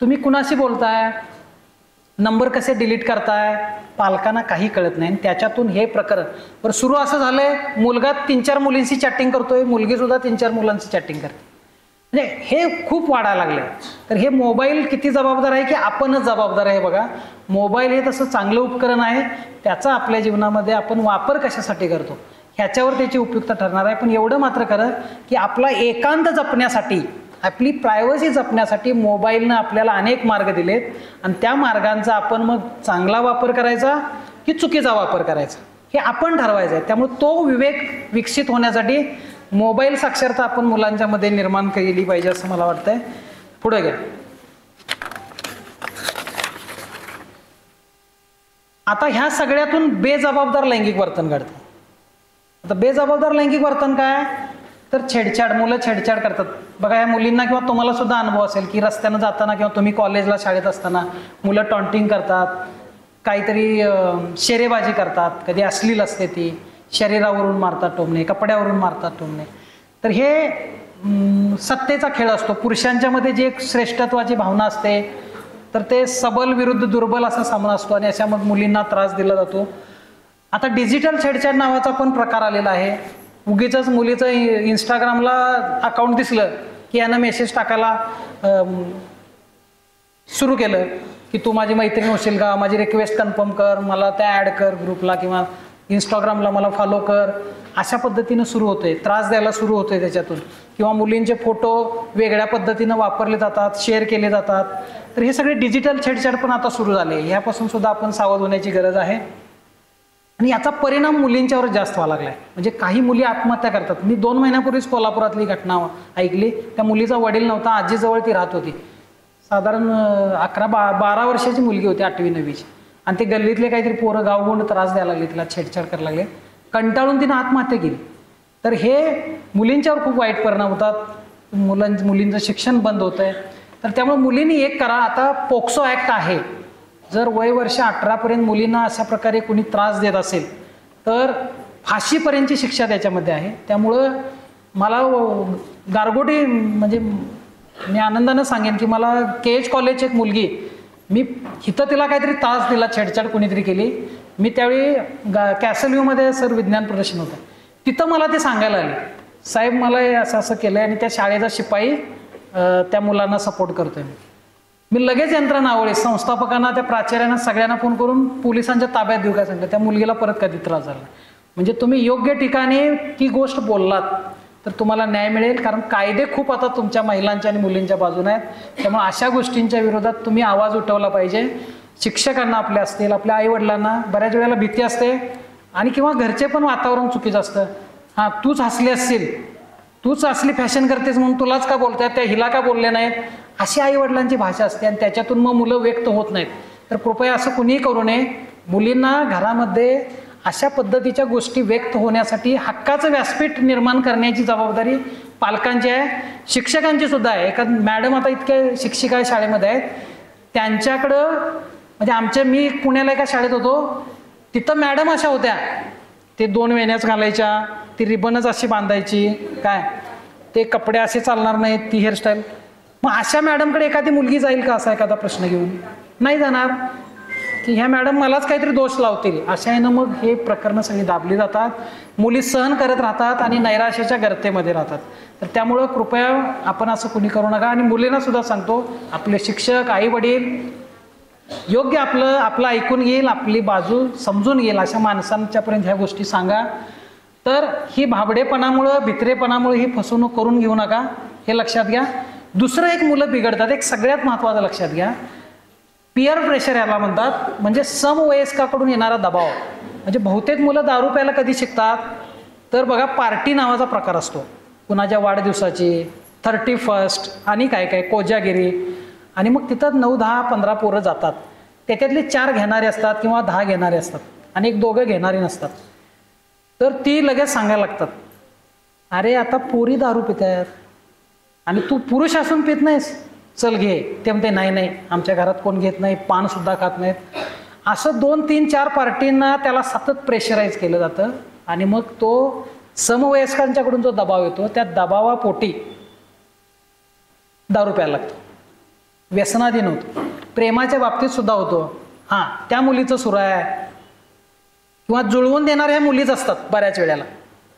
तुम्ही कुणाशी बोलताय, नंबर कसे डिलीट करताय, पालकांना काही कळत नाही. त्याच्यातून हे प्रकरण बरं सुरू असं झालंय, मुलगा 3-4 मुलींशी चॅटिंग करतोय, मुलगी सुद्धा 3-4 मुलांशी चॅटिंग करते. म्हणजे हे खूप वाढायला लागले. तर हे मोबाईल किती जबाबदार आहे की आपणच जबाबदार आहे. बघा, मोबाईल हे तसं चांगलं उपकरण आहे, त्याचा आपल्या जीवनामध्ये आपण वापर कशासाठी करतो ह्याच्यावर त्याची उपयुक्तता ठरणार आहे. पण एवढं मात्र खरं की आपला एकांत जपण्यासाठी, आपली प्रायव्हसी जपण्यासाठी मोबाईलनं आपल्याला अनेक मार्ग दिलेत आणि त्या मार्गांचा आपण मग चांगला वापर करायचा की चुकीचा वापर करायचा हे आपण ठरवायचं आहे. त्यामुळे तो विवेक विकसित होण्यासाठी मोबाईल साक्षरता आपण मुलांच्या मध्ये निर्माण केली पाहिजे असं मला वाटतंय. पुढे घ्या. आता ह्या सगळ्यातून बेजबाबदार लैंगिक वर्तन घडतं. आता बेजबाबदार लैंगिक वर्तन काय, तर छेडछाड. मुलं छेडछाड करतात. बघा, या मुलींना किंवा तुम्हाला सुद्धा अनुभव असेल की रस्त्यानं जाताना किंवा तुम्ही कॉलेजला शाळेत असताना मुलं टॉन्टिंग करतात, काहीतरी शेरेबाजी करतात, कधी अश्लील असते ती, शरीरावरून मारतात टोमणे, कपड्यावरून मारतात टोमणे. तर हे सत्तेचा खेळ असतो. पुरुषांच्या मध्ये जी एक श्रेष्ठत्वाची भावना असते, तर ते सबल विरुद्ध दुर्बल असा सामना असतो आणि अशा मग मुलींना त्रास दिला जातो. आता डिजिटल छेडछाड नावाचा पण प्रकार आलेला आहे. उगीच मुलीचं इंस्टाग्रामला अकाउंट दिसलं की यानं मेसेज टाकायला सुरू केलं की तू माझी मैत्रीण होशील का, माझी रिक्वेस्ट कन्फर्म कर, मला त्या ॲड कर ग्रुपला किंवा इंस्टाग्रामला मला फॉलो कर. अशा पद्धतीनं सुरू होते, त्रास द्यायला सुरू होते त्याच्यातून. किंवा मुलींचे फोटो वेगळ्या पद्धतीनं वापरले जातात, शेअर केले जातात. तर हे सगळे डिजिटल छेडछाड पण आता सुरू झाले. ह्यापासून सुद्धा आपण सावध होण्याची गरज आहे. आणि याचा परिणाम मुलींच्यावर जास्त व्हायला लागलाय. म्हणजे काही मुली आत्महत्या करतात. मी 2 महिन्यापूर्वीच कोल्हापुरातली घटना ऐकली. त्या मुलीचा वडील नव्हता, आजीजवळ ती राहत होती. साधारण 11-12 वर्षाची मुलगी होती, 8वी-9वीची. आणि ते गल्लीतले काहीतरी पोरं गावगुंड त्रास द्यायला लागले, तिला छेडछाड करायला लागले. कंटाळून तिने आत्महत्या केली. तर हे मुलींच्यावर खूप वाईट परिणाम होतात. मुलींचं शिक्षण बंद होत आहे. तर त्यामुळे मुलींनी एक करा, आता पोक्सो ॲक्ट आहे. जर वय वर्ष 18पर्यंत मुलींना अशा प्रकारे कोणी त्रास देत असेल तर फाशीपर्यंतची शिक्षा त्याच्यामध्ये आहे. त्यामुळं मला गारगोटी म्हणजे मी आनंदानं सांगेन की मला KH कॉलेजची एक मुलगी, मी इथं तिला काहीतरी त्रास दिला, छेडछाड कोणीतरी केली. मी त्यावेळी कॅसल व्ह्यूमध्ये सर विज्ञान प्रदर्शन होतं, तिथं मला ते सांगायला आले, साहेब मला हे असं असं केलं आहे आणि त्या शाळेचा शिपाई त्या मुलांना सपोर्ट करतोय. मी लगेच यंत्रणा आवडली, संस्थापकांना, त्या प्राचार्यांना सगळ्यांना फोन करून पोलिसांच्या ताब्यात देऊ काय सांगितलं. त्या मुलगीला परत कधी त्रास झाला. म्हणजे तुम्ही योग्य ठिकाणी ती गोष्ट बोललात तर तुम्हाला न्याय मिळेल. कारण कायदे खूप आता तुमच्या महिलांच्या आणि मुलींच्या बाजूने आहेत. त्यामुळे अशा गोष्टींच्या विरोधात तुम्ही आवाज उठवला पाहिजे. शिक्षकांना आपल्या असतील, आपल्या आईवडिलांना बऱ्याच वेळेला भीती असते आणि किंवा घरचे पण वातावरण चुकीचं असतं. हां, तूच हसली असशील, तूच असली फॅशन करतेस म्हणून तुलाच का बोलतायत, त्या हिला का बोलले नाहीत, अशी आईवडिलांची भाषा असते आणि त्याच्यातून मग मुलं व्यक्त होत नाहीत. तर कृपया असं कुणीही करू नये. मुलींना घरामध्ये अशा पद्धतीच्या गोष्टी व्यक्त होण्यासाठी हक्काचं व्यासपीठ निर्माण करण्याची जबाबदारी पालकांची आहे, शिक्षकांची सुद्धा आहे. एखाद मॅडम आता इतक्या शिक्षिका शाळेमध्ये आहेत, त्यांच्याकडं म्हणजे मी पुण्याला एका शाळेत होतो, तिथं मॅडम अशा होत्या, ते 2 वेण्याच घालायच्या, ती रिबनच अशी बांधायची, काय ते कपडे असे चालणार नाहीत, ती हेअरस्टाईल. मग अशा मॅडमकडे एखादी मुलगी जाईल का असा एखादा प्रश्न घेऊन? नाही जाणार, की ह्या मॅडम मलाच काहीतरी दोष लावतील. अशा आहे ना, मग हे प्रकरणं सगळी दाबली जातात, मुली सहन करत राहतात आणि नैराश्याच्या गर्तेमध्ये राहतात. तर त्यामुळं कृपया आपण असं कुणी करू नका. आणि मुलींना सुद्धा सांगतो, आपले शिक्षक, आई वडील योग्य आपलं ऐकून घेईल, आपली बाजू समजून घेईल अशा माणसांच्यापर्यंत ह्या गोष्टी सांगा. तर ही भाबडेपणामुळं, भित्रेपणामुळे ही फसवणूक करून घेऊ नका, हे लक्षात घ्या. दुसरं एक मुलं बिघडतात, एक सगळ्यात महत्त्वाचं लक्षात घ्या, पिअर प्रेशर याला म्हणतात, म्हणजे समवयस्काकडून येणारा दबाव. म्हणजे बहुतेक मुलं दारू प्यायला कधी शिकतात तर बघा, पार्टी नावाचा प्रकार असतो, कुणाच्या वाढदिवसाची, 31st आणि काय काय कोजागिरी, आणि मग तिथं 9, 10, 15 पोरं जातात. त्याच्यातले 4 घेणारे असतात किंवा 10 घेणारे असतात आणि 1-2 घेणारे नसतात. तर ती लगेच सांगायला लागतात, अरे आता पोरी दारू पितायत आणि तू पुरुष असून पित नाहीस, चल घे. ते म्हणते नाही नाही, आमच्या घरात कोण घेत नाही, पानसुद्धा खात नाहीत. असं 2, 3, 4 पार्टींना त्याला सतत प्रेशराईज केलं जातं आणि मग तो समवयस्कांच्याकडून जो दबाव येतो, त्या दबावापोटी दारू प्यायला लागतो, व्यसनाधीन होतो. प्रेमाच्या बाबतीत सुद्धा होतो. हां, त्या मुलीचं सुरू आहे किंवा जुळवून देणाऱ्या मुलीच असतात बऱ्याच वेळेला.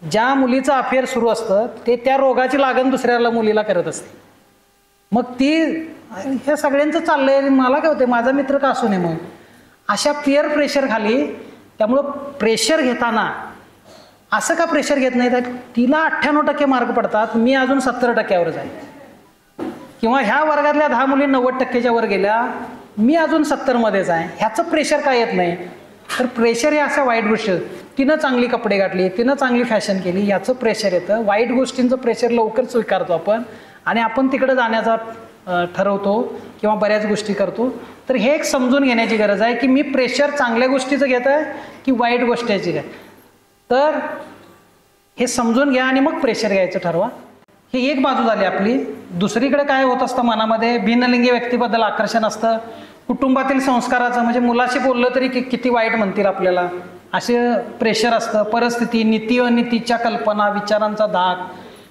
ज्या मुलीचं अफेअर सुरू असतं ते त्या रोगाची लागण दुसऱ्याला मुलीला करत असते. मग ती हे सगळ्यांचं चाललंय, मला काय होते, माझा मित्र का असू नये. मग अशा पिअर प्रेशर खाली, त्यामुळं प्रेशर घेताना असं का प्रेशर घेत नाही, तर तिला 98% मार्क पडतात, मी अजून 70%वरच आहे, किंवा ह्या वर्गातल्या 10 मुली 90%च्या वर गेल्या, मी अजून 70मध्येच आहे. ह्याचं प्रेशर काय येत नाही. तर प्रेशर हे असं वाईट गोष्ट, तिनं चांगली कपडे घातली, तिनं चांगली फॅशन केली, याचं प्रेशर येतं. वाईट गोष्टींचं प्रेशर लवकर स्वीकारतो आपण आणि आपण तिकडे जाण्याचा ठरवतो किंवा बऱ्याच गोष्टी करतो. तर हे एक समजून घेण्याची गरज आहे की मी प्रेशर चांगल्या गोष्टीचं घेत आहे की वाईट गोष्टीची काय. तर हे समजून घ्या आणि मग प्रेशर घ्यायचं ठरवा. ही एक बाजू झाली आपली. दुसरीकडे काय होत असतं, मनामध्ये भिन्नलिंगी व्यक्तीबद्दल आकर्षण असतं, कुटुंबातील संस्काराचं, म्हणजे मुलाशी बोललं तरी किती वाईट म्हणतील आपल्याला, असे प्रेशर असतं. परिस्थिती, नीती अनितीच्या कल्पना, विचारांचा धाक,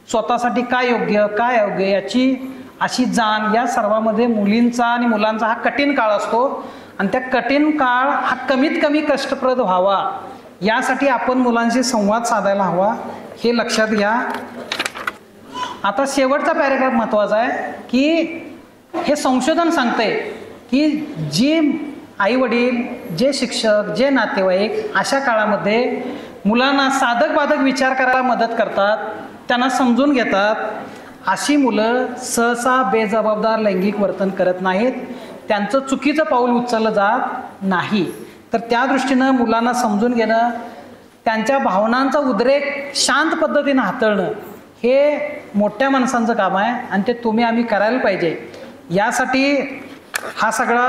स्वतःसाठी काय योग्य काय अयोग्य याची अशी जाण, या सर्वामध्ये मुलींचा आणि मुलांचा हा कठीण काळ असतो. आणि त्या कठीण काळ हा कमीत कमी कष्टप्रद व्हावा यासाठी आपण मुलांशी संवाद साधायला हवा, हे लक्षात घ्या. आता शेवटचा पॅरेग्राफ महत्त्वाचा आहे की हे संशोधन सांगतंय की जे आई वडील, जे शिक्षक, जे नातेवाईक अशा काळामध्ये मुलांना साधक बाधक विचार करायला मदत करतात, त्यांना समजून घेतात, अशी मुलं सहसा बेजबाबदार लैंगिक वर्तन करत नाहीत, त्यांचं चुकीचं पाऊल उचललं जात नाही. तर त्या दृष्टीनं मुलांना समजून घेणं, त्यांच्या भावनांचा उद्रेक शांत पद्धतीनं हाताळणं हे मोठ्या माणसांचं काम आहे आणि ते तुम्ही आम्ही करायला पाहिजे. यासाठी हा सगळा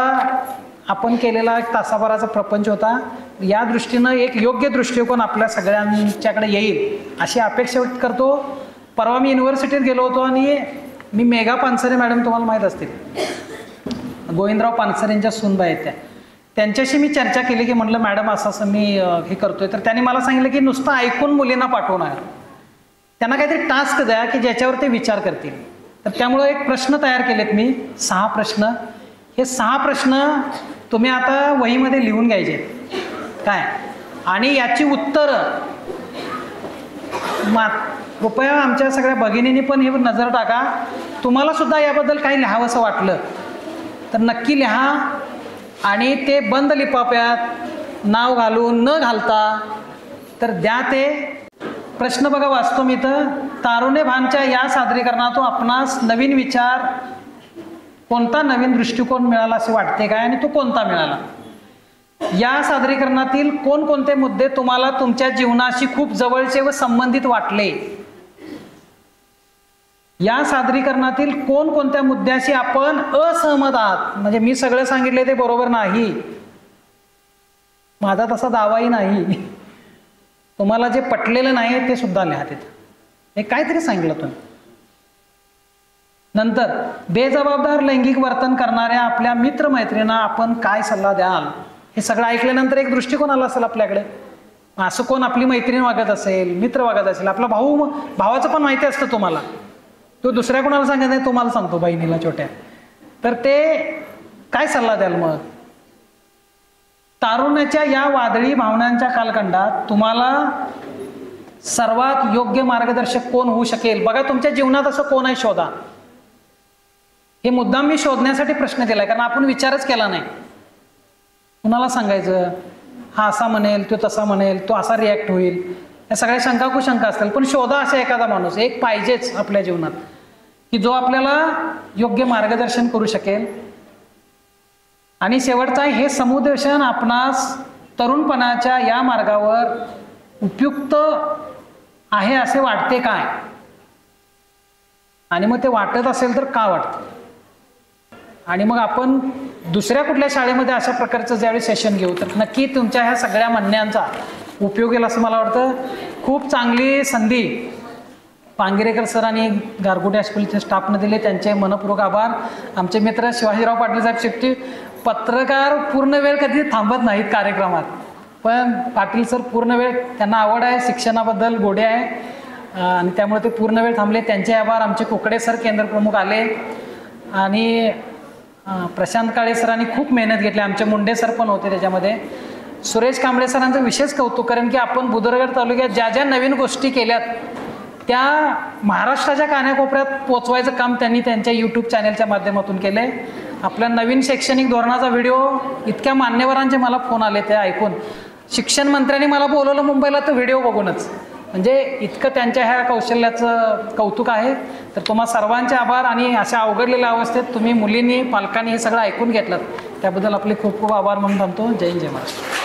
आपण केलेला एक तासाभराचा प्रपंच होता. या दृष्टीनं एक योग्य दृष्टिकोन आपल्या सगळ्यांच्याकडे येईल अशी अपेक्षा व्यक्त करतो. परवा मी युनिव्हर्सिटीत गेलो होतो आणि मी मेघा पानसरे मॅडम, तुम्हाला माहीत असतील, गोविंदराव पानसरेंच्या सूनबाई आहेत, त्यांच्याशी मी चर्चा केली की म्हटलं मॅडम असं असं मी हे करतोय. तर त्यांनी मला सांगितलं की नुसतं ऐकून मुलींना पाठवणार, त्यांना काहीतरी टास्क द्या की ज्याच्यावर ते विचार करतील. तर त्यामुळं एक प्रश्न तयार केलेत मी, 6 प्रश्न. हे 6 प्रश्न तुम्ही आता वहीमध्ये लिहून घ्यायचे काय, आणि याची उत्तरं कृपया आमच्या सगळ्या भगिनींनी पण हे नजर टाका. तुम्हाला सुद्धा याबद्दल काही लिहावंसं वाटलं तर नक्की लिहा आणि ते बंद लिफाफ्यात नाव घालून न घालता तर द्या. ते प्रश्न बघा, वाचतो मी तर. तारुण्य भानच्या या सादरीकरणातून आपणास नवीन विचार, कोणता नवीन दृष्टिकोन मिळाला असे वाटते काय, आणि तो कोणता मिळाला? या सादरीकरणातील कोणकोणते मुद्दे तुम्हाला तुमच्या जीवनाशी खूप जवळचे व संबंधित वाटले? या सादरीकरणातील कोणकोणत्या मुद्द्याशी आपण असहमत आहात? म्हणजे मी सगळं सांगितले ते बरोबर नाही, माझा तसा दावाही नाही. तुम्हाला जे पटलेलं नाही ते सुद्धा लिहा तिथं. हे काहीतरी सांगितलं तुम्ही. नंतर बेजबाबदार लैंगिक वर्तन करणाऱ्या आपल्या मित्रमैत्रिणींना आपण काय सल्ला द्याल? हे सगळं ऐकल्यानंतर एक दृष्टिकोन आला असेल आपल्याकडे. असं कोण आपली मैत्रीण वागत असेल, मित्र वागत असेल, आपला भाऊ, भावाचं पण माहिती असतं तुम्हाला, तो दुसऱ्या कोणाला सांगत नाही, तुम्हाला सांगतो बहिणीला छोट्या, तर ते काय सल्ला द्याल मग? तारुण्याच्या या वादळी भावनांच्या कालखंडात तुम्हाला सर्वात योग्य मार्गदर्शक कोण होऊ शकेल? बघा, तुमच्या जीवनात असं कोण आहे शोधा. हे मुद्दाम मी शोधण्यासाठी प्रश्न केलाय, कारण आपण विचारच केला नाही. कुणाला सांगायचं? हा असा म्हणेल, तो तसा म्हणेल, तो असा रिॲक्ट होईल, या सगळ्या शंका कुशंका असतील. पण शोधा असा एखादा माणूस, एक पाहिजेच आपल्या जीवनात, की जो आपल्याला योग्य मार्गदर्शन करू शकेल. आणि शेवटचा हे समुपदेशन आपणास तरुणपणाच्या या मार्गावर उपयुक्त आहे असे वाटते काय? आणि मग ते वाटत असेल तर का वाटतं? आणि मग आपण दुसऱ्या कुठल्या शाळेमध्ये अशा प्रकारचं ज्यावेळी सेशन घेऊ तर नक्की तुमच्या ह्या सगळ्या म्हणण्यांचा उपयोग येईल असं मला वाटतं. खूप चांगली संधी पांगिरेकर सर आणि गारगोटे हायस्कूलच्या स्टाफने दिले, त्यांचे मनपूर्वक आभार. आमचे मित्र शिवाजीराव पाटील साहेब शेट्टी, पत्रकार पूर्ण वेळ कधी थांबत नाहीत कार्यक्रमात, पण पाटील सर पूर्ण वेळ, त्यांना आवड आहे शिक्षणाबद्दल, गोडे आहे, आणि त्यामुळे ते पूर्ण वेळ थांबले, त्यांचे आभार. आमचे कोकडे सर केंद्र प्रमुख आले, आणि प्रशांत काळे सरांनी खूप मेहनत घेतली, आमचे मुंडे सर पण होते त्याच्यामध्ये. सुरेश कांबळे सरांचं विशेष कौतुक, कारण की आपण बुदरगड तालुक्यात ज्या ज्या नवीन गोष्टी केल्यात त्या महाराष्ट्राच्या कानाकोपऱ्यात पोचवायचं काम त्यांनी त्यांच्या यूट्यूब चॅनलच्या माध्यमातून केले. आपल्या नवीन शैक्षणिक धोरणाचा व्हिडिओ, इतक्या मान्यवरांचे मला फोन आले ते ऐकून. शिक्षण मंत्र्यांनी मला बोलवलं मुंबईला तो व्हिडिओ बघूनच, म्हणजे इतकं त्यांच्या ह्या कौशल्याचं कौतुक आहे. तर तुम्हा सर्वांचे आभार. आणि अशा अवघडलेल्या अवस्थेत तुम्ही मुलींनी, पालकांनी हे सगळं ऐकून घेतलं, त्याबद्दल आपले खूप खूप आभार म्हणून थांबतो. जय हिंद, जय महाराष्ट्र.